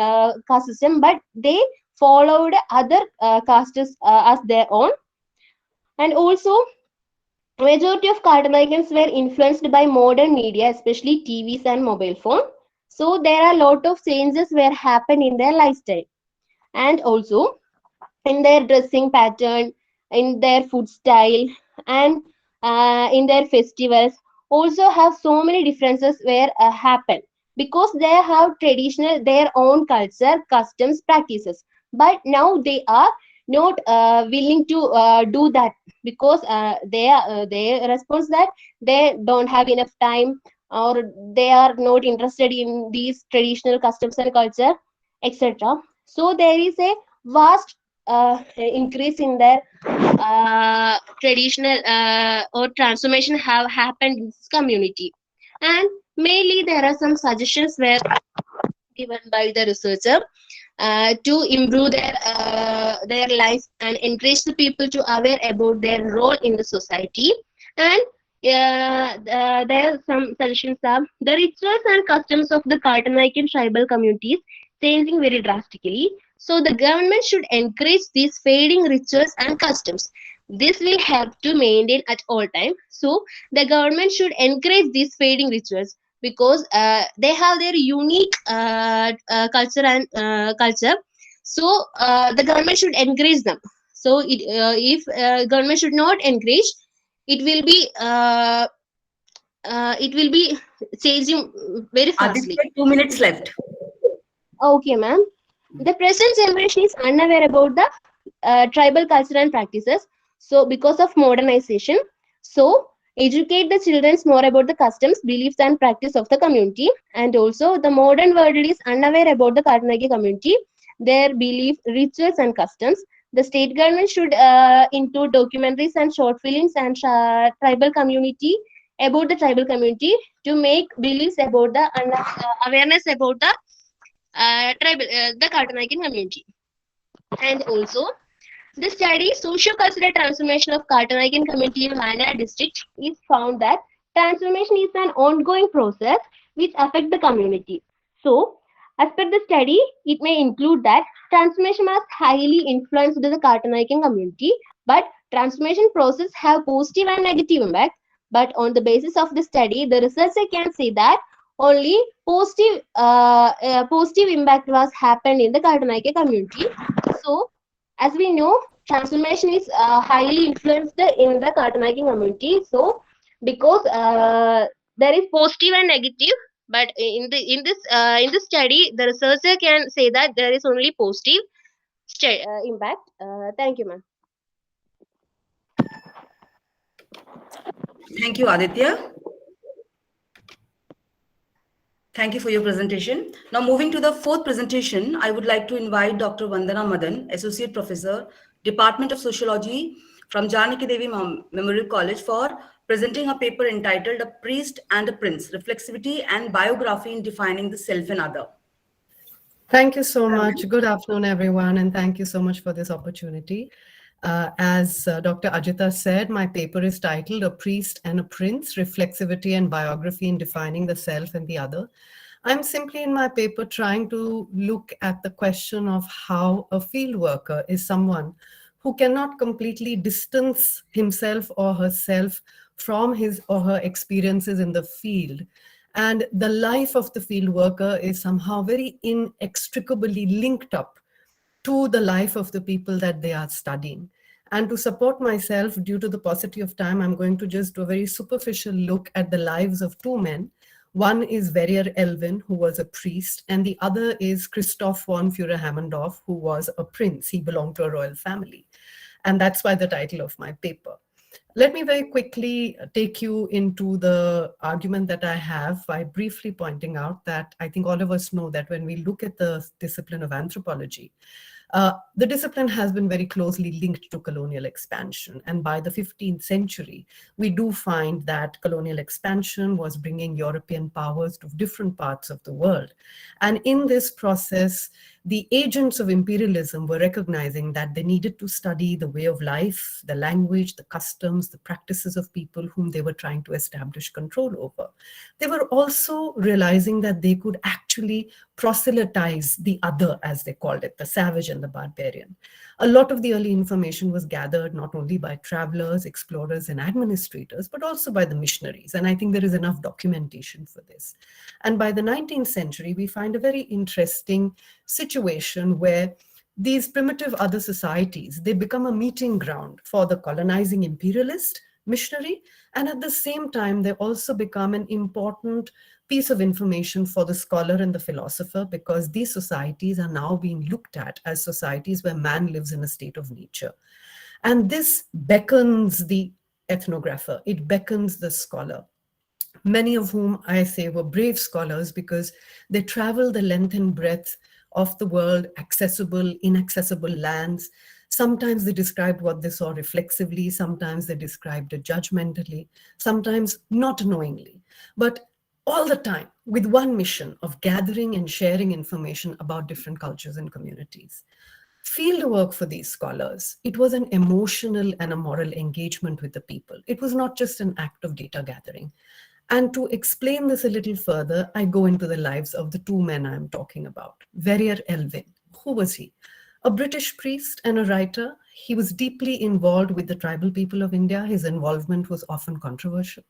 S7: caste system, but they followed other castes as their own. And also, majority of Kartanaikans were influenced by modern media, especially TVs and mobile phone. So there are a lot of changes were happened in their lifestyle, and also in their dressing pattern, in their food style, and in their festivals. Also have so many differences where happen, because they have traditional their own culture, customs, practices. But now they are not willing to do that, because they respond that they don't have enough time, or they are not interested in these traditional customs and culture, etc. So there is a vast increase in their traditional or transformation have happened in this community. And mainly there are some suggestions were given by the researcher to improve their life and encourage the people to aware about their role in the society. And there are some suggestions are the rituals and customs of the Kartanaikan tribal communities changing very drastically. So the government should encourage these fading rituals and customs. This will help to maintain at all time. So the government should encourage these fading rituals, because they have their unique culture and culture. So the government should encourage them. So if government should not encourage, it will be changing very fastly.
S2: Aditya, 2 minutes left.
S7: Okay, ma'am. The present generation is unaware about the tribal culture and practices. So, because of modernization, so educate the children more about the customs, beliefs, and practice of the community. And also, the modern world is unaware about the Kartanaki community, their belief, rituals, and customs. The state government should include documentaries and short films and tribal community about the tribal community to make beliefs about the awareness about the the Kartanaikan community. And also, the study socio-cultural transformation of Kartanaikan community in Wayanad district is found that transformation is an ongoing process which affects the community. So, as per the study, it may include that transformation has highly influenced the Kartanaikan community, but transformation process have positive and negative impact. But on the basis of the study, the researcher can say that only positive impact was happened in the Kartanaikan community. So, as we know, transformation is highly influenced in the Kartanaikan community. So, because there is positive and negative, but in this study, the researcher can say that there is only positive impact. Thank you, ma'am.
S2: Thank you, Aditya. Thank you for your presentation. Now, moving to the fourth presentation, I would like to invite Dr. Vandana Madan, Associate Professor, Department of Sociology from Janaki Devi Memorial College, for presenting a paper entitled A Priest and a Prince, Reflexivity and Biography in Defining the Self and Other.
S8: Thank you so much. Good afternoon, everyone, and thank you so much for this opportunity. As Dr. Ajita said, my paper is titled A Priest and a Prince, Reflexivity and Biography in Defining the Self and the Other. I'm simply in my paper trying to look at the question of how a field worker is someone who cannot completely distance himself or herself from his or her experiences in the field. And the life of the field worker is somehow very inextricably linked up to the life of the people that they are studying. And to support myself, due to the paucity of time, I'm going to just do a very superficial look at the lives of two men. One is Verrier Elwin, who was a priest, and the other is Christoph von Führer-Hammendorff, who was a prince. He belonged to a royal family. And that's why the title of my paper. Let me very quickly take you into the argument that I have by briefly pointing out that I think all of us know that when we look at the discipline of anthropology, the discipline has been very closely linked to colonial expansion. And by the 15th century, we do find that colonial expansion was bringing European powers to different parts of the world. And in this process, the agents of imperialism were recognizing that they needed to study the way of life, the language, the customs, the practices of people whom they were trying to establish control over. They were also realizing that they could actually proselytize the other, as they called it, the savage and the barbarian. A lot of the early information was gathered not only by travelers, explorers, and administrators, but also by the missionaries. And I think there is enough documentation for this. And by the 19th century, we find a very interesting situation where these primitive other societies, they become a meeting ground for the colonizing imperialist missionary, and at the same time, they also become an important piece of information for the scholar and the philosopher, because these societies are now being looked at as societies where man lives in a state of nature. And this beckons the ethnographer, it beckons the scholar, many of whom I say were brave scholars because they traveled the length and breadth of the world, accessible, inaccessible lands. Sometimes they described what they saw reflexively, sometimes they described it judgmentally, sometimes not knowingly, but all the time with one mission of gathering and sharing information about different cultures and communities. Field work for these scholars, it was an emotional and a moral engagement with the people. It was not just an act of data gathering. And to explain this a little further, I go into the lives of the two men I'm talking about. Verrier Elwin, who was he? A British priest and a writer. He was deeply involved with the tribal people of India. His involvement was often controversial.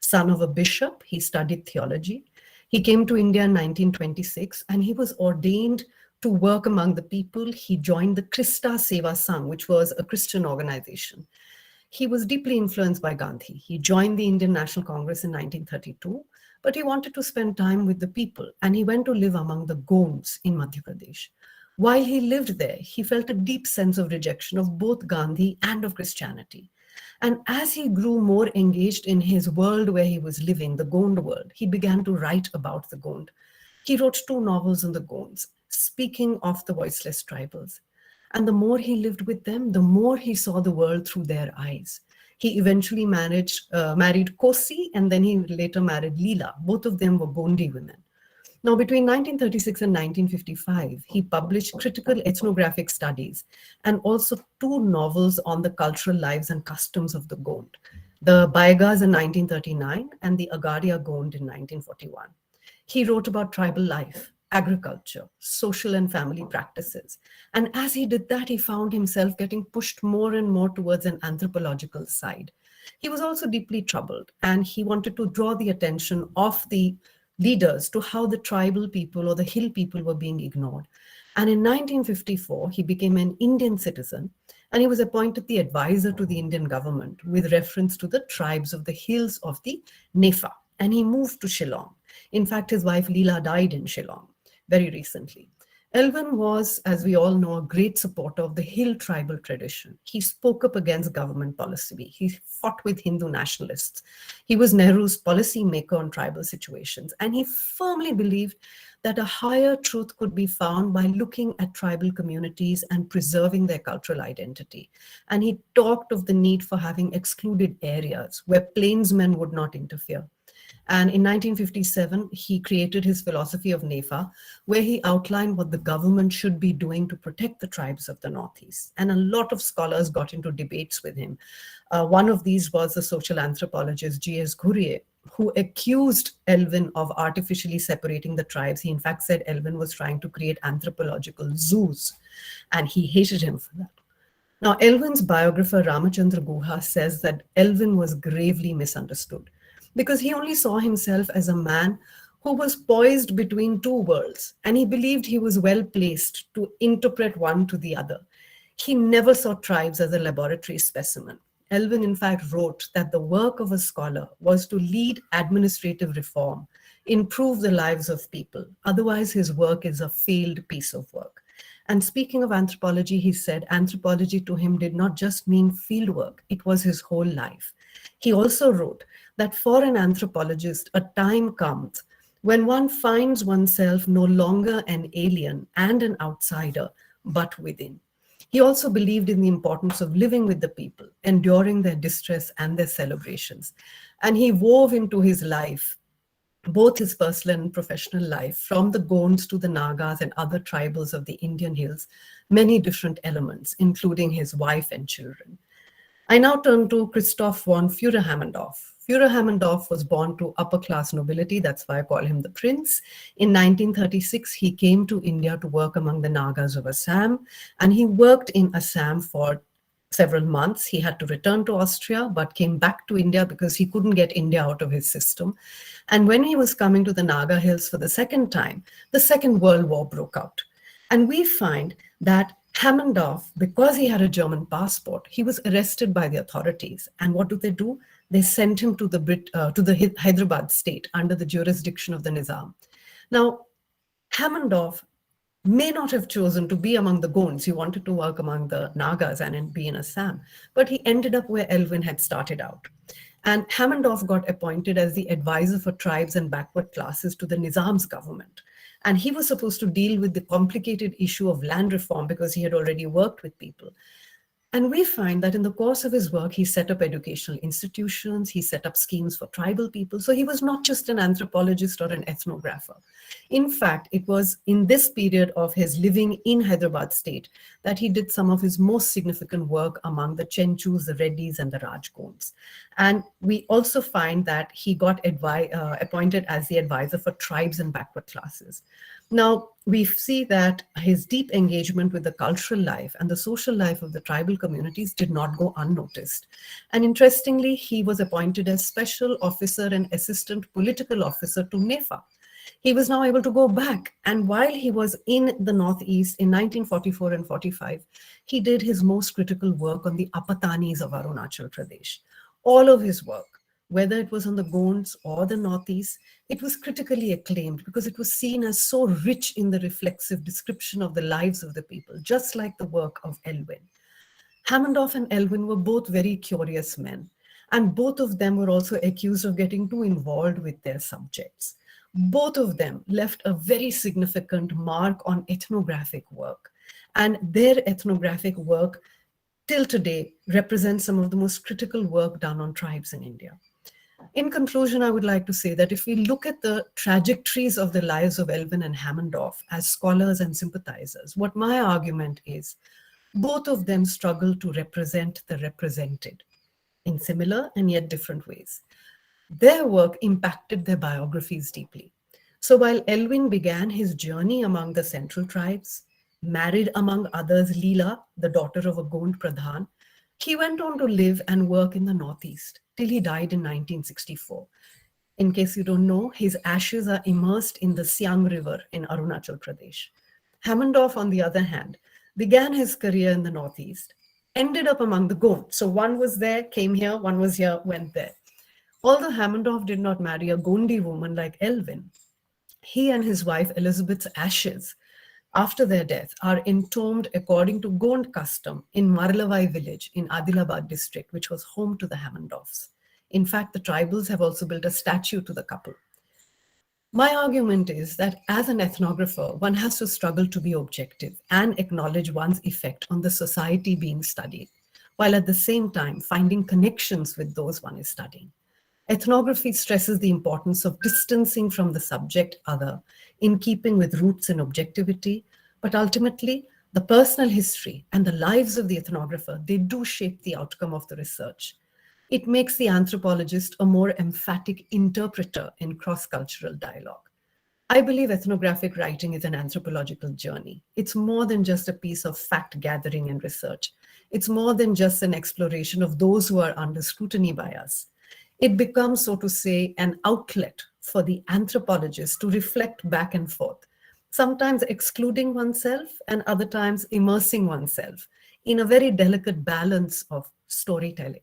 S8: Son of a bishop, he studied theology. He came to India in 1926 and he was ordained to work among the people. He joined the Krista Seva Sangh, which was a Christian organization. He was deeply influenced by Gandhi. He joined the Indian National Congress in 1932, but he wanted to spend time with the people and he went to live among the Gonds in Madhya Pradesh. While he lived there, he felt a deep sense of rejection of both Gandhi and of Christianity. And as he grew more engaged in his world where he was living, the Gond world, he began to write about the Gond. He wrote 2 novels on the Gonds, speaking of the voiceless tribals. And the more he lived with them, the more he saw the world through their eyes. He eventually married Kosi, and then he later married Leela. Both of them were Gondi women. Now, between 1936 and 1955, he published critical ethnographic studies and also 2 novels on the cultural lives and customs of the Gond, the Baigas in 1939 and the Agadia Gond in 1941. He wrote about tribal life, agriculture, social and family practices. And as he did that, he found himself getting pushed more and more towards an anthropological side. He was also deeply troubled, and he wanted to draw the attention of the leaders to how the tribal people or the hill people were being ignored. And in 1954, he became an Indian citizen, and he was appointed the advisor to the Indian government with reference to the tribes of the hills of the Nefa. And he moved to Shillong. In fact, his wife Leela died in Shillong very recently. Elwin was, as we all know, a great supporter of the hill tribal tradition. He spoke up against government policy. He fought with Hindu nationalists. He was Nehru's policy maker on tribal situations. And he firmly believed that a higher truth could be found by looking at tribal communities and preserving their cultural identity. And he talked of the need for having excluded areas where plainsmen would not interfere. And in 1957, he created his philosophy of Nefa, where he outlined what the government should be doing to protect the tribes of the Northeast. And a lot of scholars got into debates with him. One of these was the social anthropologist G.S. Ghurye, who accused Elwin of artificially separating the tribes. He in fact said Elwin was trying to create anthropological zoos, and he hated him for that. Now, Elwin's biographer Ramachandra Guha says that Elwin was gravely misunderstood, because he only saw himself as a man who was poised between 2 worlds, and he believed he was well placed to interpret one to the other. He never saw tribes as a laboratory specimen. Elwin, in fact, wrote that the work of a scholar was to lead administrative reform, improve the lives of people. Otherwise, his work is a failed piece of work. And speaking of anthropology, he said anthropology to him did not just mean fieldwork, it was his whole life. He also wrote that for an anthropologist, a time comes when one finds oneself no longer an alien and an outsider, but within. He also believed in the importance of living with the people, enduring their distress and their celebrations. And he wove into his life, both his personal and professional life, from the Gonds to the Nagas and other tribals of the Indian hills, many different elements, including his wife and children. I now turn to Christoph von Führer-Hammendorff. Führer-Hammendorff was born to upper-class nobility, that's why I call him the prince. In 1936, he came to India to work among the Nagas of Assam, and he worked in Assam for several months. He had to return to Austria, but came back to India because he couldn't get India out of his system. And when he was coming to the Naga Hills for the second time, the Second World War broke out. And we find that Hammondorf, because he had a German passport, he was arrested by the authorities. And what do? They sent him to the Hyderabad state under the jurisdiction of the Nizam. Now, Hammondorf may not have chosen to be among the Gonds. He wanted to work among the Nagas and be in Assam, but he ended up where Elwin had started out. And Hammondorf got appointed as the advisor for tribes and backward classes to the Nizam's government. And he was supposed to deal with the complicated issue of land reform because he had already worked with people. And we find that in the course of his work, he set up educational institutions, he set up schemes for tribal people. So he was not just an anthropologist or an ethnographer. In fact, it was in this period of his living in Hyderabad state that he did some of his most significant work among the Chenchus, the Reddys, and the Rajgons. And we also find that he got appointed as the advisor for tribes and backward classes. Now, we see that his deep engagement with the cultural life and the social life of the tribal communities did not go unnoticed. And interestingly, he was appointed as special officer and assistant political officer to NEFA. He was now able to go back. And while he was in the Northeast in 1944 and 45, he did his most critical work on the Apatanis of Arunachal Pradesh. All of his work, whether it was on the Gonds or the Northeast, it was critically acclaimed because it was seen as so rich in the reflexive description of the lives of the people, just like the work of Elwin. Hammondorf and Elwin were both very curious men, and both of them were also accused of getting too involved with their subjects. Both of them left a very significant mark on ethnographic work, and their ethnographic work till today represents some of the most critical work done on tribes in India. In conclusion, I would like to say that if we look at the trajectories of the lives of Elwin and Hammondorf as scholars and sympathizers, what my argument is, both of them struggle to represent the represented in similar and yet different ways. Their work impacted their biographies deeply. So while Elwin began his journey among the central tribes, married among others Leela, the daughter of a Gond Pradhan, he went on to live and work in the Northeast till he died in 1964. In case you don't know, his ashes are immersed in the Siang River in Arunachal Pradesh. Hammondorf, on the other hand, began his career in the Northeast, ended up among the Gond. So one was there, came here, one was here, went there. Although Hammondorf did not marry a Gondi woman like Elwin, he and his wife Elizabeth's ashes after their death are entombed according to Gond custom in Marlavai village in Adilabad district, which was home to the Hammondorfs. In fact, the tribals have also built a statue to the couple. My argument is that as an ethnographer, one has to struggle to be objective and acknowledge one's effect on the society being studied, while at the same time finding connections with those one is studying. Ethnography stresses the importance of distancing from the subject other in keeping with roots in objectivity, but ultimately the personal history and the lives of the ethnographer, they do shape the outcome of the research. It makes the anthropologist a more emphatic interpreter in cross-cultural dialogue. I believe ethnographic writing is an anthropological journey. It's more than just a piece of fact gathering and research. It's more than just an exploration of those who are under scrutiny by us. It becomes, so to say, an outlet for the anthropologist to reflect back and forth, sometimes excluding oneself and other times immersing oneself in a very delicate balance of storytelling.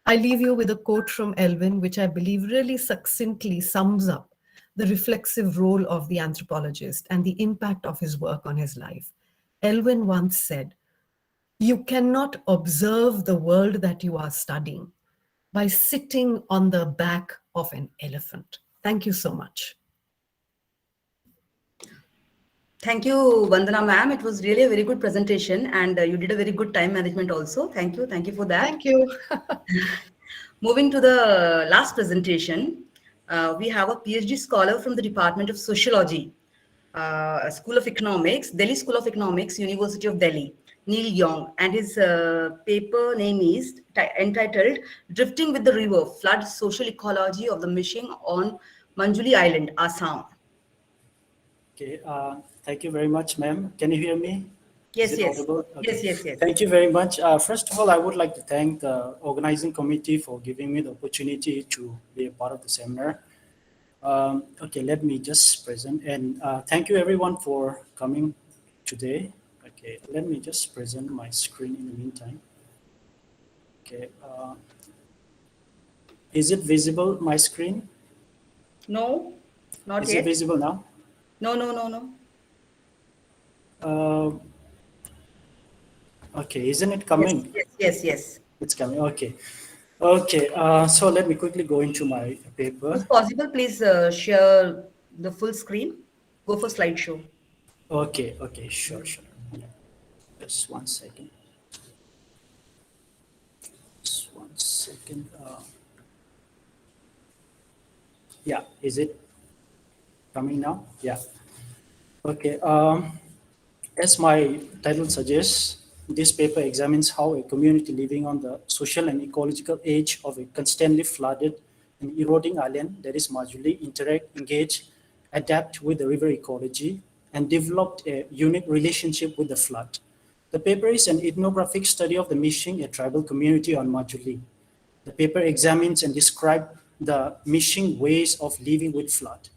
S8: I leave you with a quote from Elwin, which I believe really succinctly sums up the reflexive role of the anthropologist and the impact of his work on his life. Elwin once said, "You cannot observe the world that you are studying by sitting on the back of an elephant." Thank you so much.
S2: Thank you, Vandana ma'am. It was really a very good presentation, and you did a very good time management also. Thank you. Thank you for that.
S8: Thank you.
S2: Moving to the last presentation, we have a PhD scholar from the Department of Sociology, School of Economics, Delhi School of Economics, University of Delhi, Neil Young, and his paper name is entitled "Drifting with the River, Flood Social Ecology of the Mishing on Manjuli Island, Assam."
S9: Okay, thank you very much, ma'am. Can you hear me?
S2: Yes, yes.
S9: Okay.
S2: Yes.
S9: Thank you very much. First of all, I would like to thank the organizing committee for giving me the opportunity to be a part of the seminar. Okay, let me just present, and thank you everyone for coming today. Okay. Okay, let me just present my screen in the meantime. Okay, is it visible, my screen?
S2: No, not
S9: Is it
S2: yet.
S9: visible now?
S2: No, no, no, no.
S9: Okay, isn't it
S2: Yes,
S9: coming?
S2: yes, yes, yes.
S9: It's coming, okay. Okay, so let me quickly go into my paper.
S2: If possible, please share the full screen. Go for slideshow.
S9: Okay, okay, sure, sure. Yeah. Just 1 second. Just 1 second. Yeah, is it coming now? Yeah. Okay. As my title suggests, this paper examines how a community living on the social and ecological edge of a constantly flooded and eroding island, that is Majuli, interact, engage, adapt with the river ecology, and developed a unique relationship with the flood. The paper is an ethnographic study of the Mishing, a tribal community on Majuli. The paper examines and describes the Mishing ways of living with flood.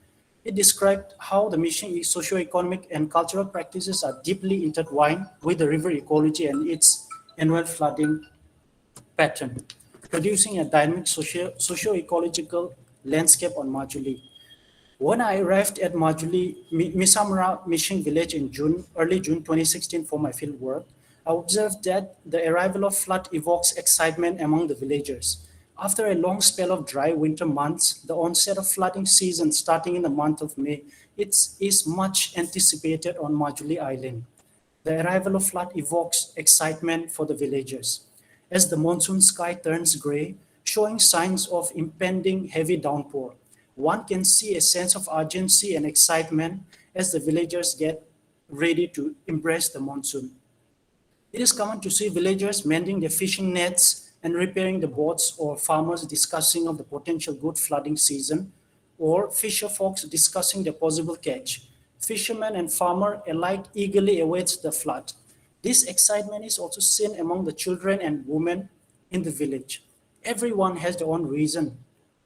S9: It described how the Mishing socio-economic and cultural practices are deeply intertwined with the river ecology and its annual flooding pattern, producing a dynamic socio-ecological landscape on Majuli. When I arrived at Majuli, Misamara Mishing village in early June 2016 for my field work, I observed that the arrival of flood evokes excitement among the villagers. After a long spell of dry winter months, the onset of flooding season starting in the month of May, it is much anticipated on Majuli Island. The arrival of flood evokes excitement for the villagers. As the monsoon sky turns gray, showing signs of impending heavy downpour, one can see a sense of urgency and excitement as the villagers get ready to embrace the monsoon. It is common to see villagers mending their fishing nets and repairing the boats, or farmers discussing of the potential good flooding season, or fisher folks discussing the possible catch. Fishermen and farmer alike eagerly awaits the flood. This excitement is also seen among the children and women in the village. Everyone has their own reason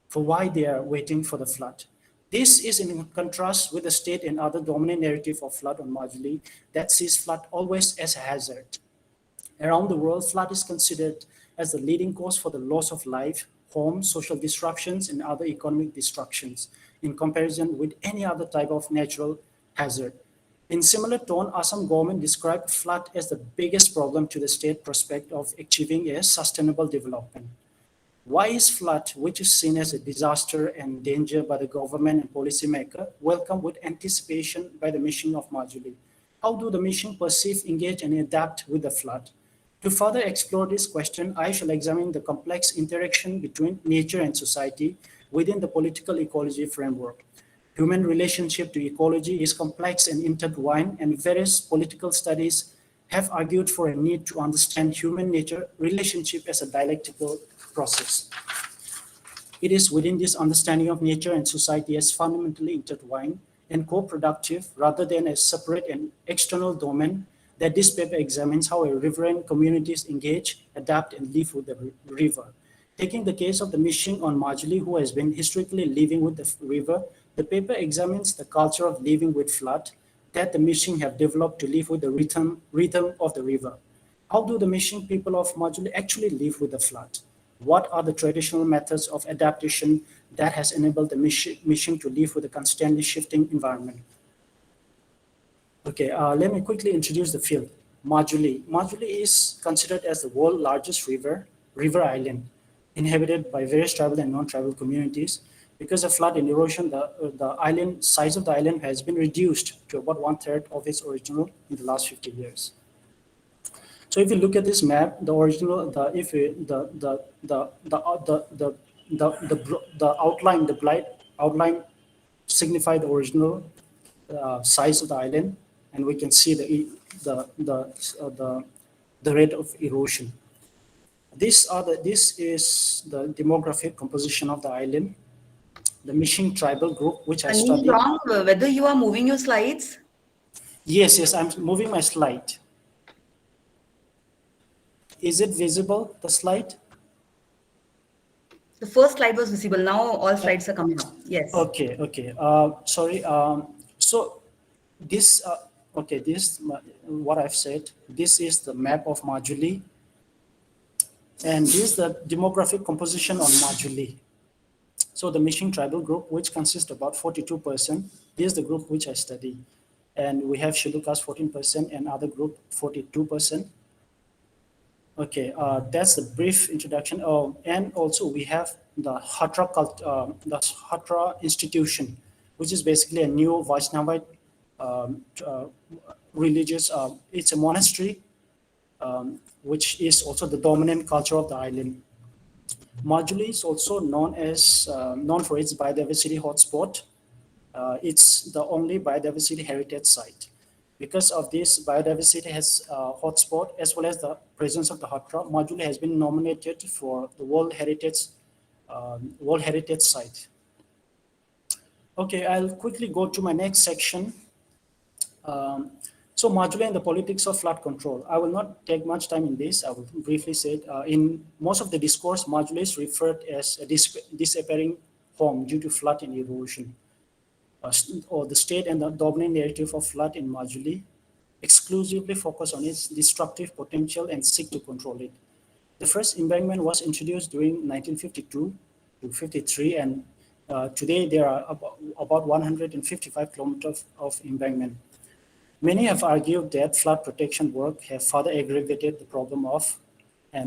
S9: for why they are waiting for the flood. This is in contrast with the state and other dominant narrative of flood on Majuli that sees flood always as a hazard. Around the world, flood is considered as the leading cause for the loss of life, home, social disruptions, and other economic destructions in comparison with any other type of natural hazard. In similar tone, Assam government described flood as the biggest problem to the state prospect of achieving a sustainable development. Why is flood, which is seen as a disaster and danger by the government and policymaker, welcomed with anticipation by the mission of Majuli? How do the mission perceive, engage, and adapt with the flood? To further explore this question, I shall examine the complex interaction between nature and society within the political ecology framework. Human relationship to ecology is complex and intertwined, and various political studies have argued for a need to understand human-nature relationship as a dialectical process. It is within this understanding of nature and society as fundamentally intertwined and co-productive rather than as separate and external domain that this paper examines how a riverine communities engage, adapt, and live with the river. Taking the case of the Mishing on Majuli, who has been historically living with the river, the paper examines the culture of living with flood that the Mishing have developed to live with the rhythm of the river. How do the Mishing people of Majuli actually live with the flood? What are the traditional methods of adaptation that has enabled the Mishing to live with a constantly shifting environment? Okay, let me quickly introduce the field. Majuli. Majuli is considered as the world's largest river island, inhabited by various tribal and non-tribal communities. Because of flood and erosion, the island size of the island has been reduced to about 1/3 of its original in the last 50 years. So if you look at this map, the original, the outline, the blight outline signify the original size of the island, and we can see the rate of erosion. This is the demographic composition of the island. The Mishing tribal group, which I studied.
S2: Wrong, whether you are moving your slides?
S9: Yes, I'm moving my slide. Is it visible, the slide?
S2: The first slide was visible. Now all slides are coming up. Yes.
S9: Okay. Sorry. So this okay, this, what I've said, this is the map of Majuli. And this is the demographic composition on Majuli. So the Mishing tribal group, which consists about 42%, this is the group which I study. And we have Shilukas 14% and other group 42%. Okay, that's the brief introduction. And also we have the Hatra institution, which is basically a new Vaishnavite religious, it's a monastery, which is also the dominant culture of the island. Majuli is also known for its biodiversity hotspot. It's the only biodiversity heritage site. Because of this biodiversity has hotspot as well as the presence of the Hatra, Majuli has been nominated for the World Heritage Site. Okay, I'll quickly go to my next section. So Majuli and the politics of flood control. I will not take much time in this. I will briefly say it. In most of the discourse, Majuli is referred as a disappearing home due to flood and erosion. Or the state and the dominant narrative of flood in Majuli exclusively focus on its destructive potential and seek to control it. The first embankment was introduced during 1952 to 53, and today there are about 155 kilometers of embankment. Many have argued that flood protection work have further aggravated the problem of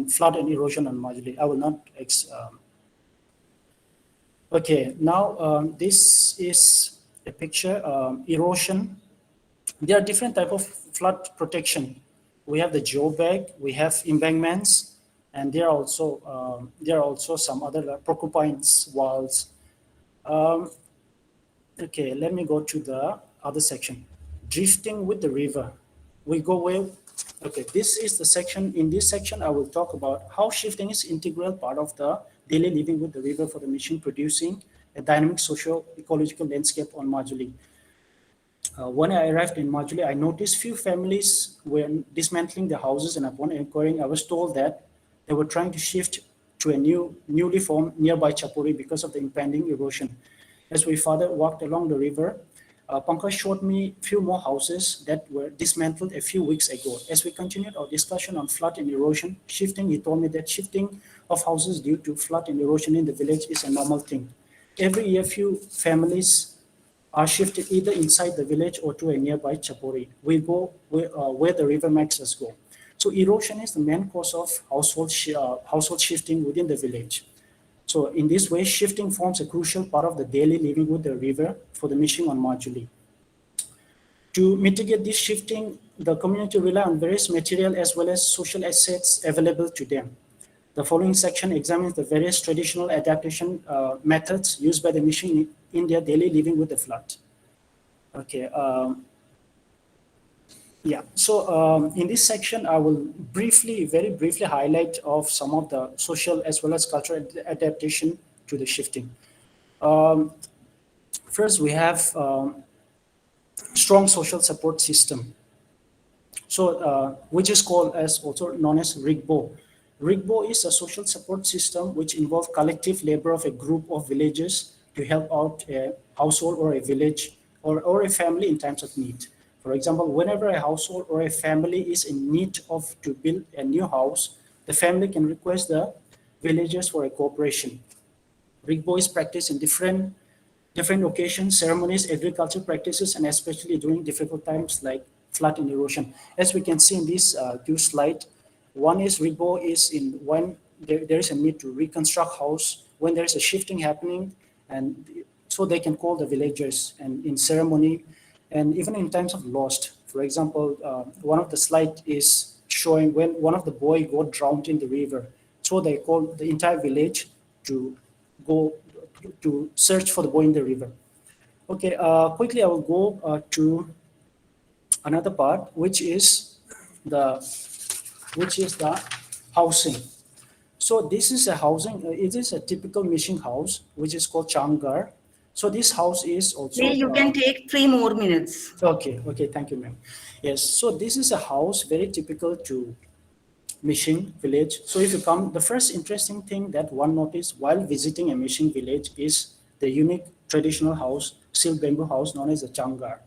S9: flood and erosion on Majuli. I will not. Okay, now this is a picture. Erosion. There are different type of flood protection. We have the geobag, we have embankments, and there are also some other porcupines walls. Okay, let me go to the other section. Drifting with the river. We go where, okay, this is the section. In this section, I will talk about how shifting is integral part of the daily living with the river for the mission, producing a dynamic socio-ecological landscape on Majuli. When I arrived in Majuli, I noticed few families were dismantling their houses, and upon inquiring, I was told that they were trying to shift to a newly formed nearby Chapuri because of the impending erosion. As we further walked along the river, Pankaj showed me a few more houses that were dismantled a few weeks ago. As we continued our discussion on flood and erosion, he told me that shifting of houses due to flood and erosion in the village is a normal thing. Every year, few families are shifted either inside the village or to a nearby Chapuri. We go where the river makes us go. So erosion is the main cause of household shifting within the village. So in this way, shifting forms a crucial part of the daily living with the river for the mission on Majuli. To mitigate this shifting, the community rely on various material as well as social assets available to them. The following section examines the various traditional adaptation methods used by the mission in their daily living with the flood. Okay. Yeah, so in this section, I will very briefly highlight of some of the social as well as cultural adaptation to the shifting. First, we have strong social support system. So, which is called as also known as RIGBO. RIGBO is a social support system which involves collective labor of a group of villagers to help out a household or a village or a family in times of need. For example, whenever a household or a family is in need to build a new house, the family can request the villagers for a cooperation. RIGBO is practiced in different occasions, ceremonies, agriculture practices, and especially during difficult times like flood and erosion. As we can see in this two slide, one is RIGBO is in when there is a need to reconstruct house, when there is a shifting happening, and so they can call the villagers and in ceremony. And even in times of lost, for example, one of the slide is showing when one of the boy got drowned in the river. So they called the entire village to go to search for the boy in the river. Okay, quickly I will go to another part, which is the housing. So this is a housing. It is a typical mission house, which is called Changar. So this house is also.
S2: You can take 3 more minutes.
S9: Okay, thank you, ma'am. Yes, so this is a house very typical to Mishing village. So if you come, the first interesting thing that one noticed while visiting a Mishing village is the unique traditional house, silk bamboo house known as the Changar.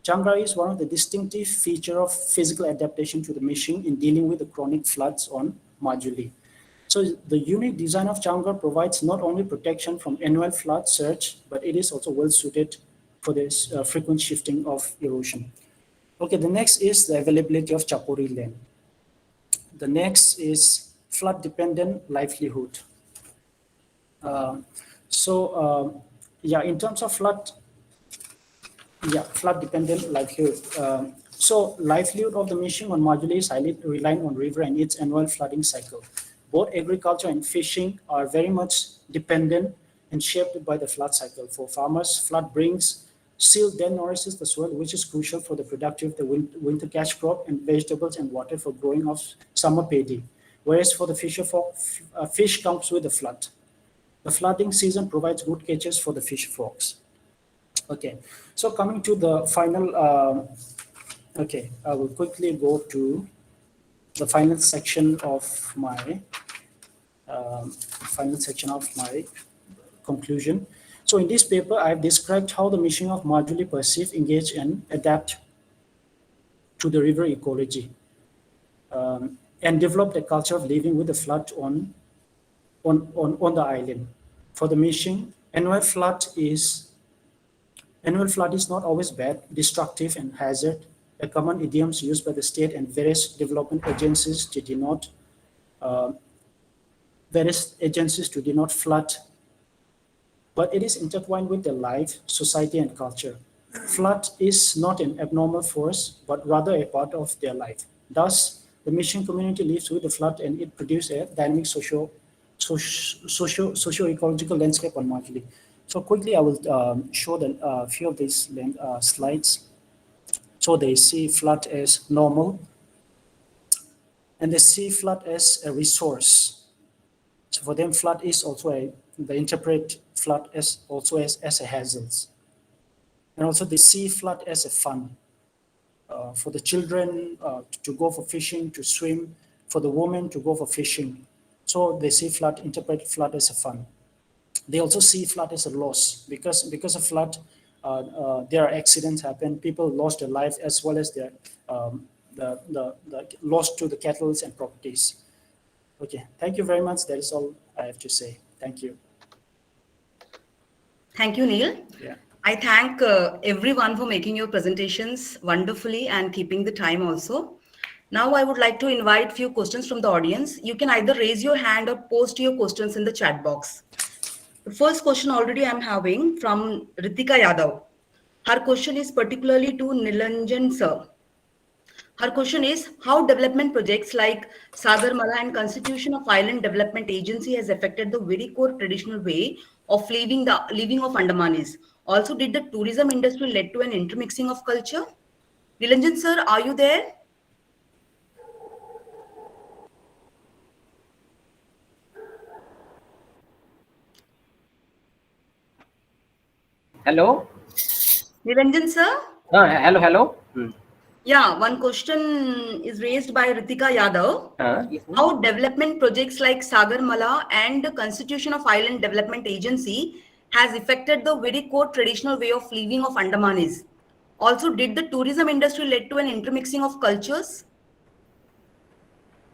S9: Changra is one of the distinctive feature of physical adaptation to the meshing in dealing with the chronic floods on Majuli. So the unique design of Changra provides not only protection from annual flood surge, but it is also well suited for this frequent shifting of erosion. Okay, the next is the availability of Chapori land. The next is flood-dependent livelihood. Yeah, in terms of flood-dependent livelihood. So livelihood of the meshing on Majuli is highly reliant on river and its annual flooding cycle. Both agriculture and fishing are very much dependent and shaped by the flood cycle. For farmers, flood brings silt then nourishes the soil, which is crucial for the productive the winter cash crop and vegetables and water for growing of summer paddy. Whereas for the fisher folk, fish comes with the flood. The flooding season provides good catches for the fish frogs. Okay, so coming to the final, okay, I will quickly go to the final section of my conclusion. So in this paper, I have described how the meshing of Majuli perceive, engage, and adapt to the river ecology, and developed a culture of living with the flood on the island. For the meshing, annual flood is not always bad, destructive, and hazard. A common idioms used by the state and various development agencies to denote flood, but it is intertwined with their life, society, and culture. Flood is not an abnormal force, but rather a part of their life. Thus, the meshing community lives with the flood, and it produces a dynamic socio-ecological landscape on Majuli. So quickly, I will show a few of these slides. So they see flood as normal, and they see flood as a resource. So for them, flood is also they interpret flood as also as a hazard. And also they see flood as a fun for the children to go for fishing, to swim, for the women to go for fishing. So they see interpret flood as a fun. They also see flood as a loss because of flood, there are accidents happen. People lost their life as well as their the loss to the cattle and properties. Okay, thank you very much. That is all I have to say. Thank you.
S2: Thank you, Neil.
S9: Yeah.
S2: I thank everyone for making your presentations wonderfully and keeping the time also. Now I would like to invite few questions from the audience. You can either raise your hand or post your questions in the chat box. The first question already I'm having from Ritika Yadav. Her question is particularly to Nilanjan sir. Her question is how development projects like Sagarmala and Constitution of Island Development Agency has affected the very core traditional way of living of Andamanis. Also, did the tourism industry led to an intermixing of culture? Nilanjan sir, are you there?
S3: Hello?
S2: Nilanjan sir?
S3: Hello.
S2: Yeah, one question is raised by Ritika Yadav.
S3: Yes,
S2: How development projects like Sagarmala and the Constitution of Island Development Agency has affected the very core traditional way of living of Andamanis. Also, did the tourism industry led to an intermixing of cultures?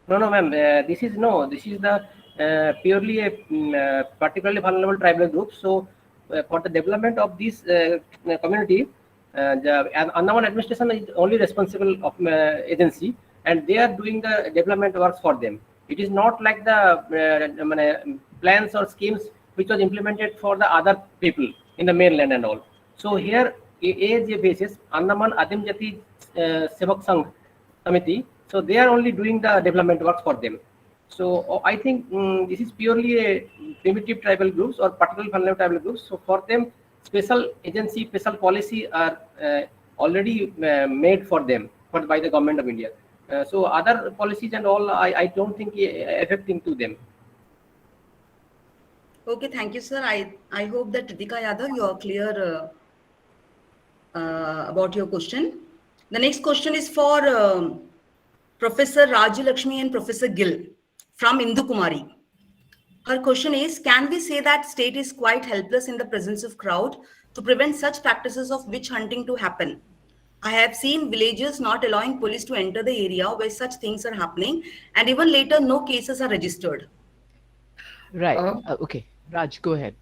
S3: No, ma'am. This is the purely a particularly vulnerable tribal group. So, for the development of this community, the Andaman administration is only responsible of agency, and they are doing the development works for them. It is not like the plans or schemes which was implemented for the other people in the mainland and all. So here, as a basis, Andaman Adim Jati Sevak Sangh Committee, so they are only doing the development works for them. So I think this is purely a primitive tribal groups or particularly vulnerable tribal groups. So for them, special agency, special policy are already made for them by the government of India. So other policies and all, I don't think affecting to them.
S2: Okay, thank you, sir. I hope that Ritika Yadav, you are clear about your question. The next question is for Professor Raju Lakshmi and Professor Gill from Indu Kumari. Her question is, can we say that state is quite helpless in the presence of crowd to prevent such practices of witch hunting to happen? I have seen villagers not allowing police to enter the area where such things are happening, and even later, no cases are registered.
S10: Right.
S6: Uh,
S10: Okay. Raj, go ahead.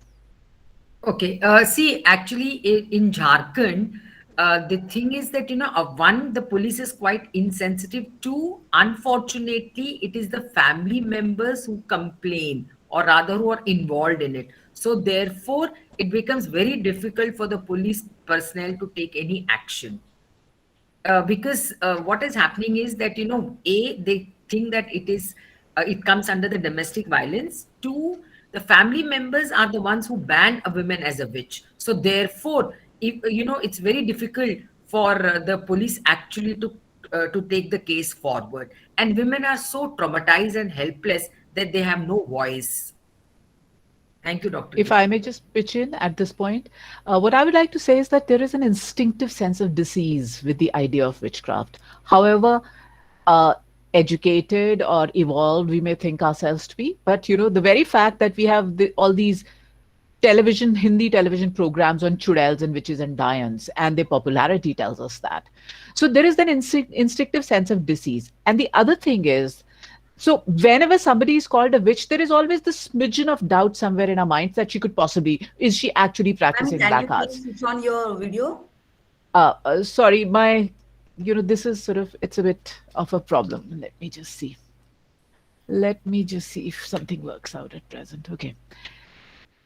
S6: Okay. See, actually, in Jharkhand, the thing is that, one, the police is quite insensitive. Two, unfortunately, it is the family members who complain, or rather who are involved in it. So therefore, it becomes very difficult for the police personnel to take any action. Because what is happening is that, they think that it comes under the domestic violence. Two, the family members are the ones who ban a woman as a witch. So therefore, if it's very difficult for the police actually to take the case forward, and women are so traumatized and helpless that they have no voice. Thank you, Dr.
S10: If I may just pitch in at this point, what I would like to say is that there is an instinctive sense of disease with the idea of witchcraft. However, educated or evolved we may think ourselves to be, but the very fact that we have all these Hindi television programs on chudels and witches and Dians, and their popularity tells us that. So there is an instinctive sense of disease. And the other thing is, so whenever somebody is called a witch, there is always this smidgen of doubt somewhere in our minds that is she actually practicing black arts?
S2: Can you switch on your video?
S10: Sorry, this is it's a bit of a problem. Let me just see if something works out at present. Okay.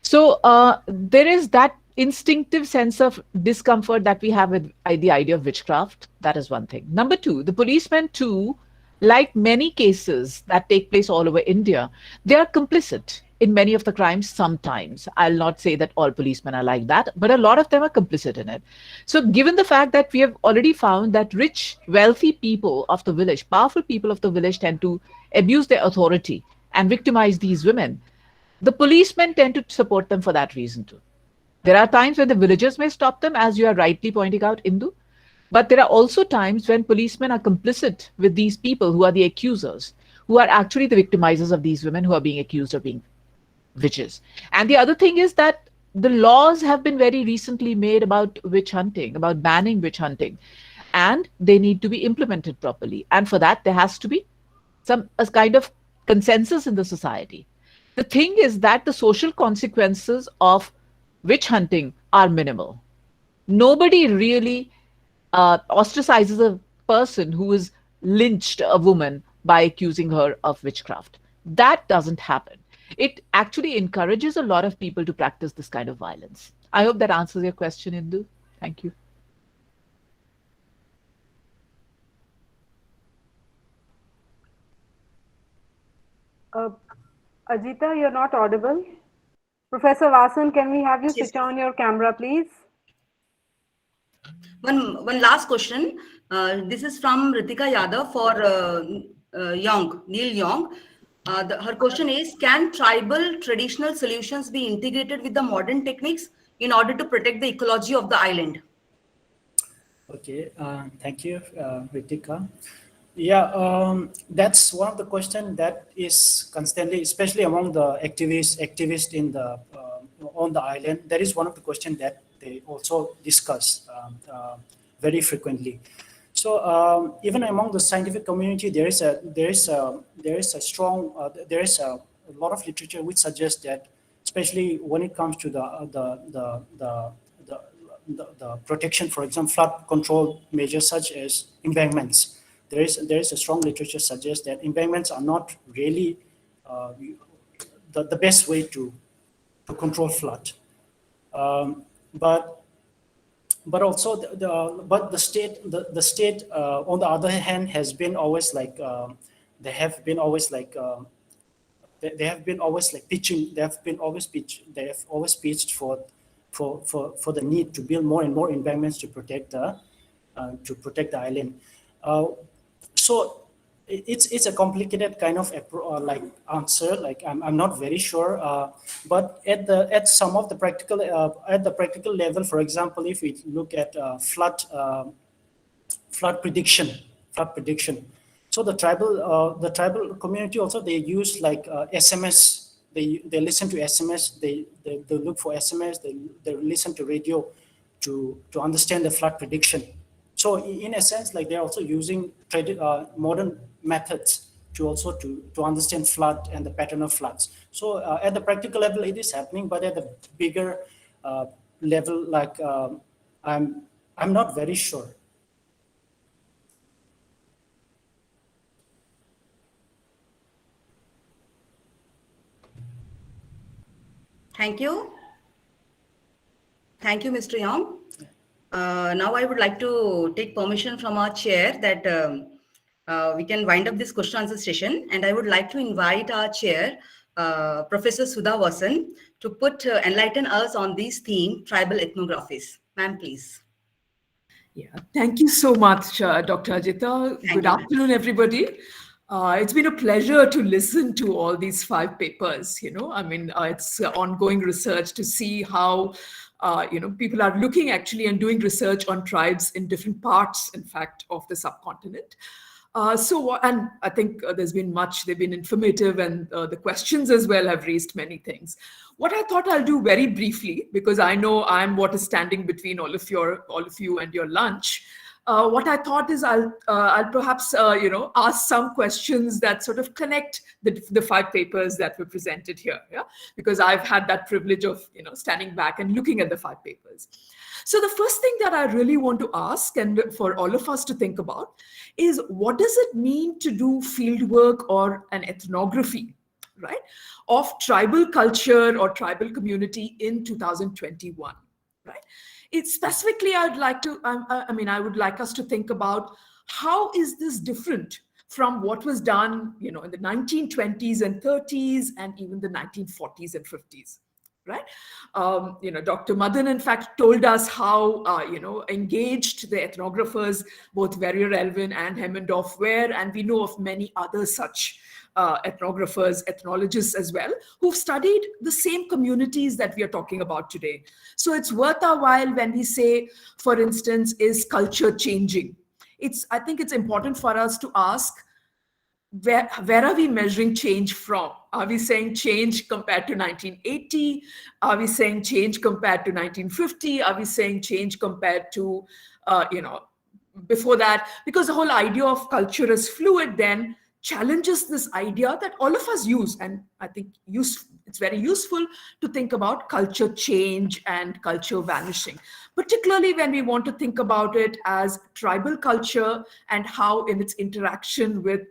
S10: So there is that instinctive sense of discomfort that we have with the idea of witchcraft. That is one thing. Number two, the policemen too, like many cases that take place all over India, they are complicit in many of the crimes sometimes. I'll not say that all policemen are like that, but a lot of them are complicit in it. So given the fact that we have already found that rich, wealthy people of the village, powerful people of the village tend to abuse their authority and victimize these women, the policemen tend to support them for that reason too. There are times when the villagers may stop them, as you are rightly pointing out, Indu. But there are also times when policemen are complicit with these people who are the accusers, who are actually the victimizers of these women who are being accused of being witches. And the other thing is that the laws have been very recently made about witch hunting, about banning witch hunting, and they need to be implemented properly. And for that, there has to be a kind of consensus in the society. The thing is that the social consequences of witch hunting are minimal. Nobody really ostracizes a person who is lynched a woman by accusing her of witchcraft. That doesn't happen. It actually encourages a lot of people to practice this kind of violence. I hope that answers your question, Indu. Thank you.
S11: Ajita, you're not audible. Professor Vasan, can we have you switch on your camera, please?
S2: One last question. This is from Ritika Yadav for Neil Young. Her question is, can tribal traditional solutions be integrated with the modern techniques in order to protect the ecology of the island?
S9: Okay, thank you, Ritika. Yeah, that's one of the questions that is constantly, especially among the activists in the on the island. That is one of the questions that they also discuss very frequently. So even among the scientific community, there is a lot of literature which suggests that, especially when it comes to the protection, for example, flood control measures such as embankments. There is a strong literature suggests that embankments are not really the best way to control flood. But also the state on the other hand has been always like they have always pitched for the need to build more and more embankments to protect the island. So it's a complicated kind of answer. Like I'm not very sure, but at some of the practical level, for example, if we look at flood prediction. So the tribal community also, they use like SMS. They listen to SMS. They look for SMS. They listen to radio to understand the flood prediction. so in a sense, like they're also using modern methods to also to understand flood and the pattern of floods. So at the practical level, it is happening, but at the bigger level, like I'm not very sure.
S2: Thank you. Thank you, Mr. Yong. Now I would like to take permission from our chair that we can wind up this question answer session. And I would like to invite our chair, Professor Sudha Vasan, to enlighten us on this theme, tribal ethnographies. Ma'am, please.
S12: Yeah, thank you so much, Dr. Ajita. Good afternoon, everybody. It's been a pleasure to listen to all these 5 papers. I mean, it's ongoing research to see how, people are looking actually and doing research on tribes in different parts, in fact, of the subcontinent. And I think they've been informative, and the questions as well have raised many things. What I thought I'll do very briefly, because I know I'm what is standing between all of you and your lunch. What I thought is I'll perhaps ask some questions that sort of connect the 5 papers that were presented here, because I've had that privilege of standing back and looking at the 5 papers. So the first thing that I really want to ask, and for all of us to think about, is what does it mean to do fieldwork or an ethnography, right, of tribal culture or tribal community in 2021, right? Specifically, I would like us to think about how is this different from what was done, in the 1920s and 30s and even the 1940s and 50s, right? Dr. Madan, in fact, told us how, engaged the ethnographers, both Verrier Elvin and Hemmendorf were, and we know of many other such ethnographers, ethnologists as well, who've studied the same communities that we are talking about today. So it's worth our while when we say, for instance, is culture changing? I think it's important for us to ask, where are we measuring change from? Are we saying change compared to 1980? Are we saying change compared to 1950? Are we saying change compared to, before that? Because the whole idea of culture is fluid then challenges this idea that all of us use. And I think it's very useful to think about culture change and culture vanishing, particularly when we want to think about it as tribal culture and how in its interaction with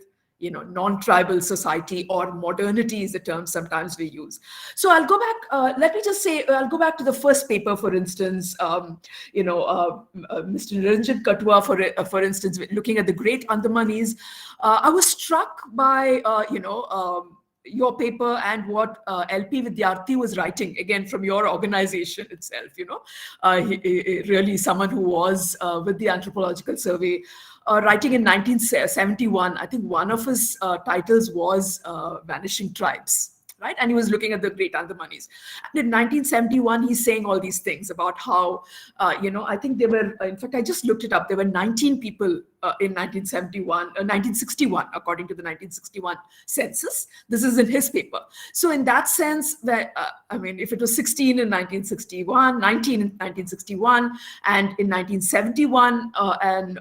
S12: non-tribal society, or modernity is the term sometimes we use. So I'll go back, let me just say, I'll go back to the first paper, for instance, Mr. Niranjan Katua, for instance, looking at the Great Andamanis. I was struck by, your paper and what LP Vidyarthi was writing, again, from your organization itself, really someone who was with the Anthropological Survey, writing in 1971. I think one of his titles was Vanishing Tribes, right? And he was looking at the Great Andamanis. And in 1971, he's saying all these things about how, I think there were, in fact, I just looked it up, there were 19 people in 1961, according to the 1961 census. This is in his paper. So in that sense, if it was 16 in 1961, 19 in 1961, and in 1971, an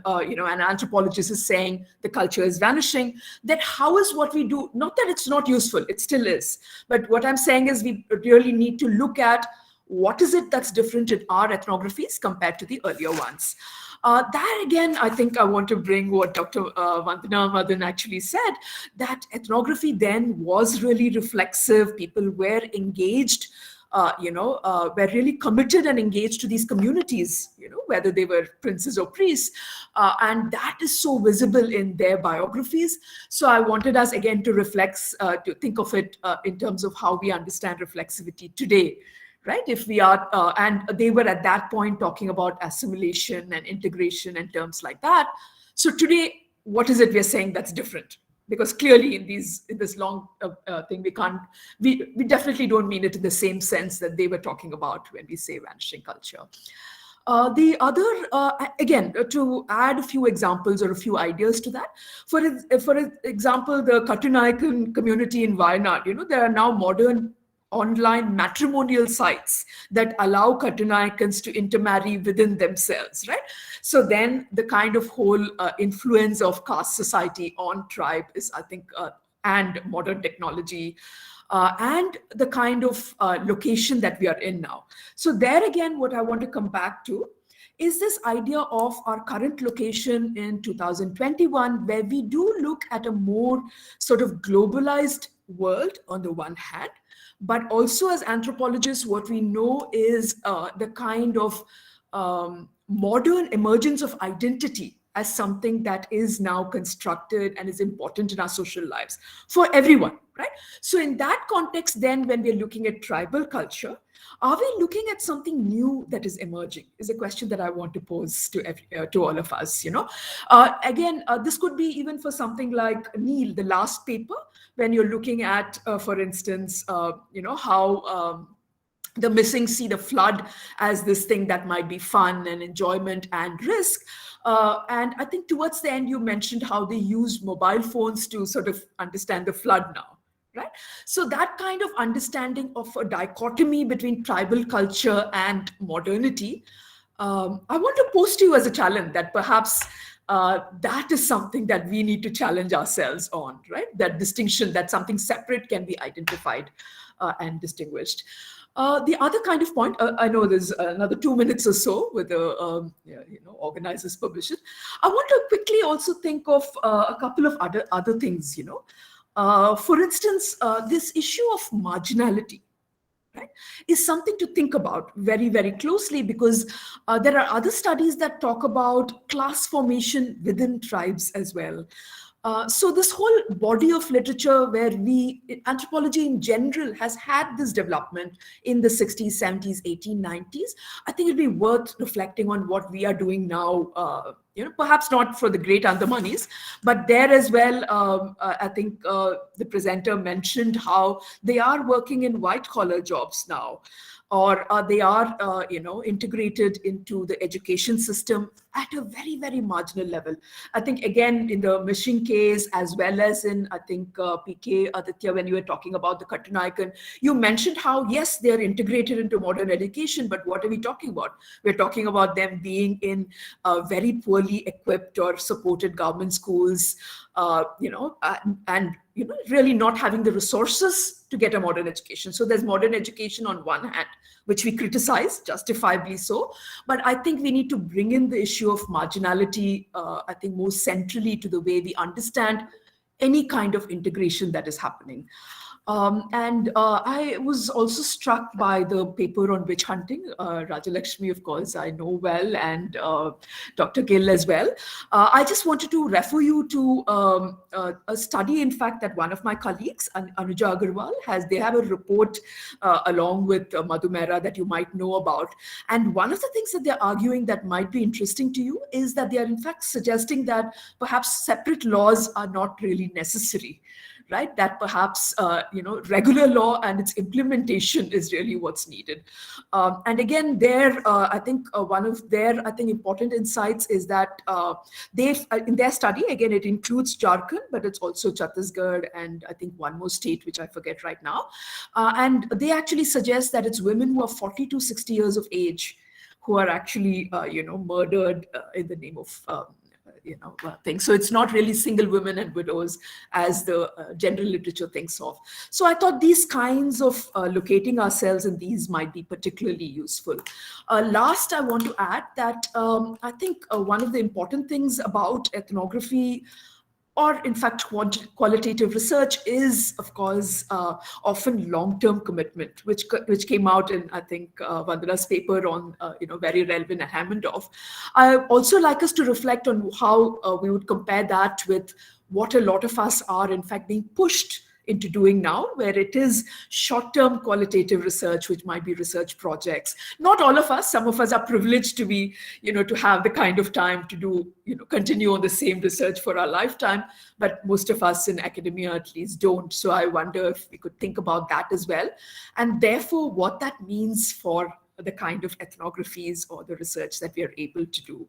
S12: anthropologist is saying the culture is vanishing, then how is what we do, not that it's not useful, it still is, but what I'm saying is we really need to look at what is it that's different in our ethnographies compared to the earlier ones. That again, I think I want to bring what Dr. Vandana Madan actually said, that ethnography then was really reflexive. People were engaged, were really committed and engaged to these communities, whether they were princes or priests. And that is so visible in their biographies. So I wanted us again to reflect, to think of it in terms of how we understand reflexivity today. Right? If we are, and they were at that point talking about assimilation and integration and terms like that. So today, what is it we're saying that's different? Because clearly in this long thing, we definitely don't mean it in the same sense that they were talking about when we say vanishing culture. The other, again, to add a few examples or a few ideas to that, for example, the Kattunayakkan community in Wayanad, there are now modern online matrimonial sites that allow Katanaikans to intermarry within themselves, right? So then the kind of whole influence of caste society on tribe is, I think, and modern technology, and the kind of location that we are in now. So there again, what I want to come back to is this idea of our current location in 2021, where we do look at a more sort of globalized world on the one hand, but also as anthropologists, what we know is the kind of modern emergence of identity as something that is now constructed and is important in our social lives for everyone, right? So in that context, then when we're looking at tribal culture, are we looking at something new that is emerging? Is a question that I want to pose to all of us. Again, this could be even for something like Neil, the last paper, when you're looking at, for instance, how the missing see the flood as this thing that might be fun and enjoyment and risk. And I think towards the end, you mentioned how they use mobile phones to sort of understand the flood now, right? So that kind of understanding of a dichotomy between tribal culture and modernity, I want to pose to you as a challenge that perhaps that is something that we need to challenge ourselves on, right? That distinction, that something separate can be identified and distinguished. The other kind of point, I know there's another 2 minutes or so with the organizers' permission. I want to quickly also think of a couple of other things. For instance, this issue of marginality, right, is something to think about very, very closely, because there are other studies that talk about class formation within tribes as well. So this whole body of literature where anthropology in general has had this development in the 60s, 70s, 1890s, I think it'd be worth reflecting on what we are doing now, perhaps not for the great Andamanis, but there as well, I think the presenter mentioned how they are working in white collar jobs now, or they are, integrated into the education system at a very, very marginal level. I think, again, in the Mishing case, as well as in, I think, PK, Aditya, when you were talking about the Katunaikan, you mentioned how, yes, they're integrated into modern education, but what are we talking about? We're talking about them being in very poorly equipped or supported government schools, and really not having the resources to get a modern education. So there's modern education on one hand, which we criticize, justifiably so. But I think we need to bring in the issue of marginality, I think, more centrally to the way we understand any kind of integration that is happening. And I was also struck by the paper on witch hunting. Rajalakshmi, of course, I know well, and Dr. Gill as well. I just wanted to refer you to a study, in fact, that one of my colleagues, Anuja Agarwal, they have a report along with Madhu Mehra that you might know about. And one of the things that they're arguing that might be interesting to you is that they are, in fact, suggesting that perhaps separate laws are not really necessary. Right, that perhaps regular law and its implementation is really what's needed. And again, I think one of their important insights is that they've in their study, again, it includes Jharkhand, but it's also Chhattisgarh and I think one more state which I forget right now. And they actually suggest that it's women who are 40 to 60 years of age who are actually murdered in the name of things. So it's not really single women and widows as the general literature thinks of. So I thought these kinds of locating ourselves in these might be particularly useful. Last, I want to add that I think one of the important things about ethnography, or in fact qualitative research, is of course often long-term commitment, which came out in, I think, Vandana's paper on very relevant and Hammondorf. I also like us to reflect on how we would compare that with what a lot of us are in fact being pushed into doing now, where it is short-term qualitative research, which might be research projects. Not all of us, some of us are privileged to be, to have the kind of time to do, continue on the same research for our lifetime, but most of us in academia at least don't. So I wonder if we could think about that as well. And therefore, what that means for the kind of ethnographies or the research that we are able to do.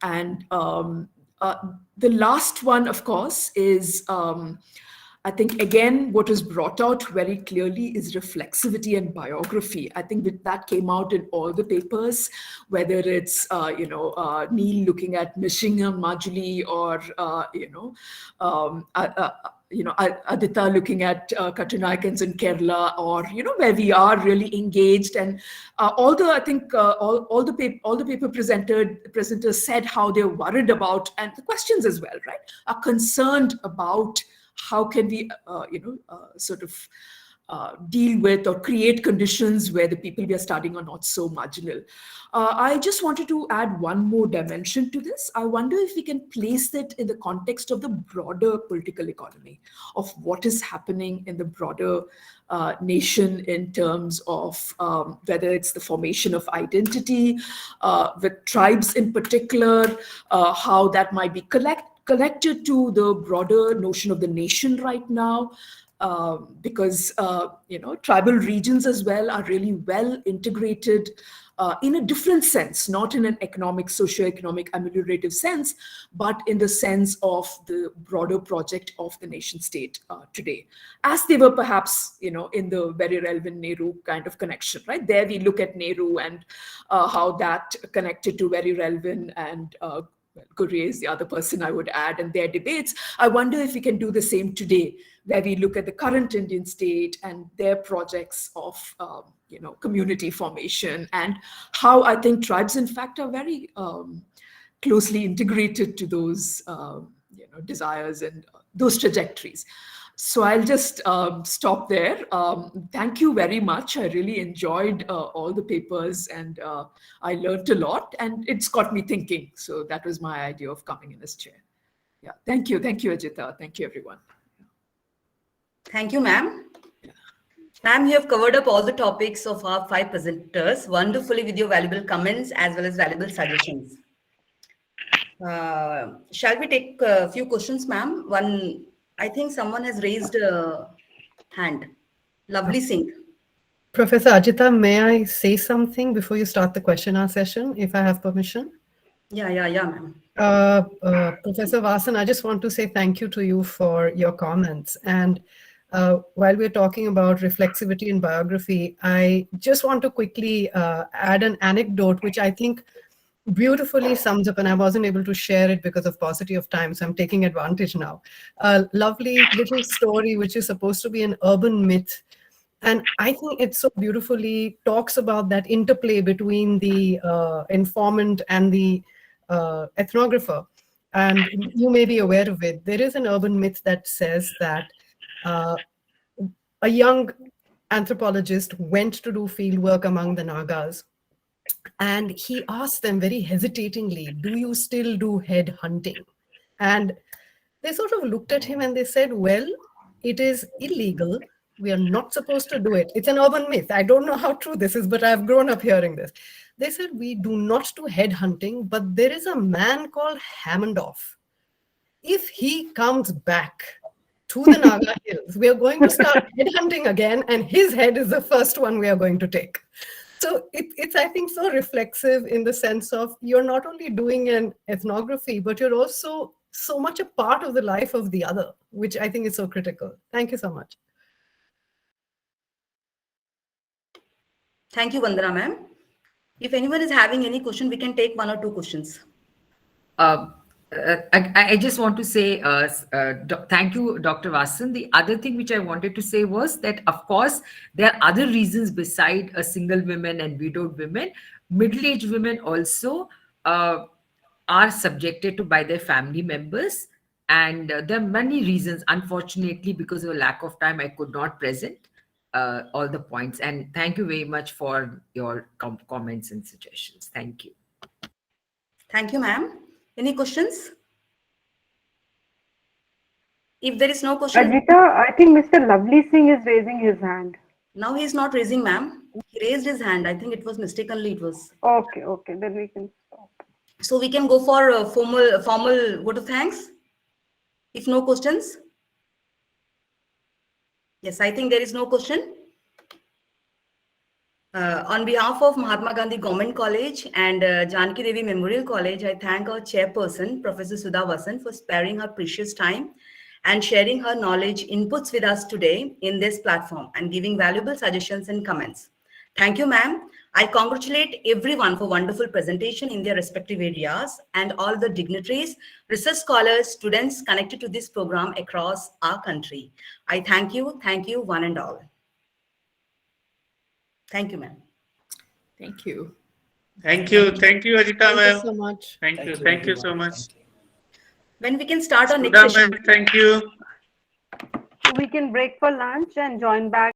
S12: And the last one, of course, is I think, again, what is brought out very clearly is reflexivity and biography. I think that came out in all the papers, whether it's, Neil looking at Mishinga Majuli or, Aditya looking at Katunayakans in Kerala, or, where we are really engaged. And although I think all the paper presenters said how they're worried about, and the questions as well, right, are concerned about how can we, deal with or create conditions where the people we are studying are not so marginal. I just wanted to add one more dimension to this. I wonder if we can place it in the context of the broader political economy, of what is happening in the broader nation in terms of whether it's the formation of identity, with tribes in particular, how that might be connected to the broader notion of the nation right now. Because tribal regions as well are really well integrated in a different sense, not in an economic, socio-economic, ameliorative sense, but in the sense of the broader project of the nation state today, as they were perhaps, in the very relevant Nehru kind of connection, right? There we look at Nehru and how that connected to very relevant and Gurre is the other person I would add, and their debates. I wonder if we can do the same today, where we look at the current Indian state and their projects of community formation, and how I think tribes, in fact, are very closely integrated to those desires and those trajectories. So I'll just stop there. Thank you very much. I really enjoyed all the papers, and I learned a lot, and it's got me thinking. So that was my idea of coming in as chair. Yeah, thank you. Thank you, Ajita. Thank you, everyone.
S2: Thank you, ma'am. Ma'am, you have covered up all the topics of our 5 presenters wonderfully with your valuable comments as well as valuable suggestions. Shall we take a few questions, ma'am? One, I think someone has raised a hand. Lovely Singh.
S8: Professor Ajita, may I say something before you start the question hour session, if I have permission?
S2: Yeah, ma'am.
S8: Professor Vasan, I just want to say thank you to you for your comments. And while we're talking about reflexivity and biography, I just want to quickly add an anecdote, which I think beautifully sums up, and I wasn't able to share it because of paucity of time, so I'm taking advantage now. A lovely little story, which is supposed to be an urban myth. And I think it so beautifully talks about that interplay between the informant and the ethnographer. And you may be aware of it. There is an urban myth that says that a young anthropologist went to do field work among the Nagas. And he asked them very hesitatingly, do you still do head hunting? And they sort of looked at him and they said, well, it is illegal. We are not supposed to do it. It's an urban myth. I don't know how true this is, but I've grown up hearing this. They said, we do not do head hunting, but there is a man called Hammondoff. If he comes back to the Naga Hills, we are going to start head hunting again, and his head is the first one we are going to take. So it's, I think, so reflexive in the sense of you're not only doing an ethnography, but you're also so much a part of the life of the other, which I think is so critical. Thank you so much.
S2: Thank you, Vandana ma'am. If anyone is having any question, we can take 1 or 2 questions.
S6: I just want to say thank you, Dr. Vasan. The other thing which I wanted to say was that, of course, there are other reasons beside a single women and widowed women. Middle-aged women also are subjected to by their family members. And there are many reasons. Unfortunately, because of a lack of time, I could not present all the points. And thank you very much for your comments and suggestions. Thank you.
S2: Thank you, ma'am. Any questions? If there is no question.
S11: Ajita, I think Mr. Lovely Singh is raising his hand.
S2: Now he is not raising, ma'am. He raised his hand. I think it was mistakenly. It was.
S11: Okay. Then we can stop.
S2: So we can go for a formal vote of thanks. If no questions. Yes, I think there is no question. On behalf of Mahatma Gandhi Government College and Janaki Devi Memorial College, I thank our chairperson, Professor Sudha Vasan, for sparing her precious time and sharing her knowledge inputs with us today in this platform and giving valuable suggestions and comments. Thank you, ma'am. I congratulate everyone for wonderful presentation in their respective areas and all the dignitaries, research scholars, students connected to this program across our country. I thank you, one and all. Thank you, ma'am.
S12: Thank you.
S13: Thank you, Ajita
S8: Thank
S13: ma'am.
S8: you so much.
S13: Thank you so
S9: everyone.
S13: much.
S9: Thank you.
S2: When we can start our
S13: Sudha
S2: next session.
S13: ma'am, thank you.
S11: We can break for lunch and join back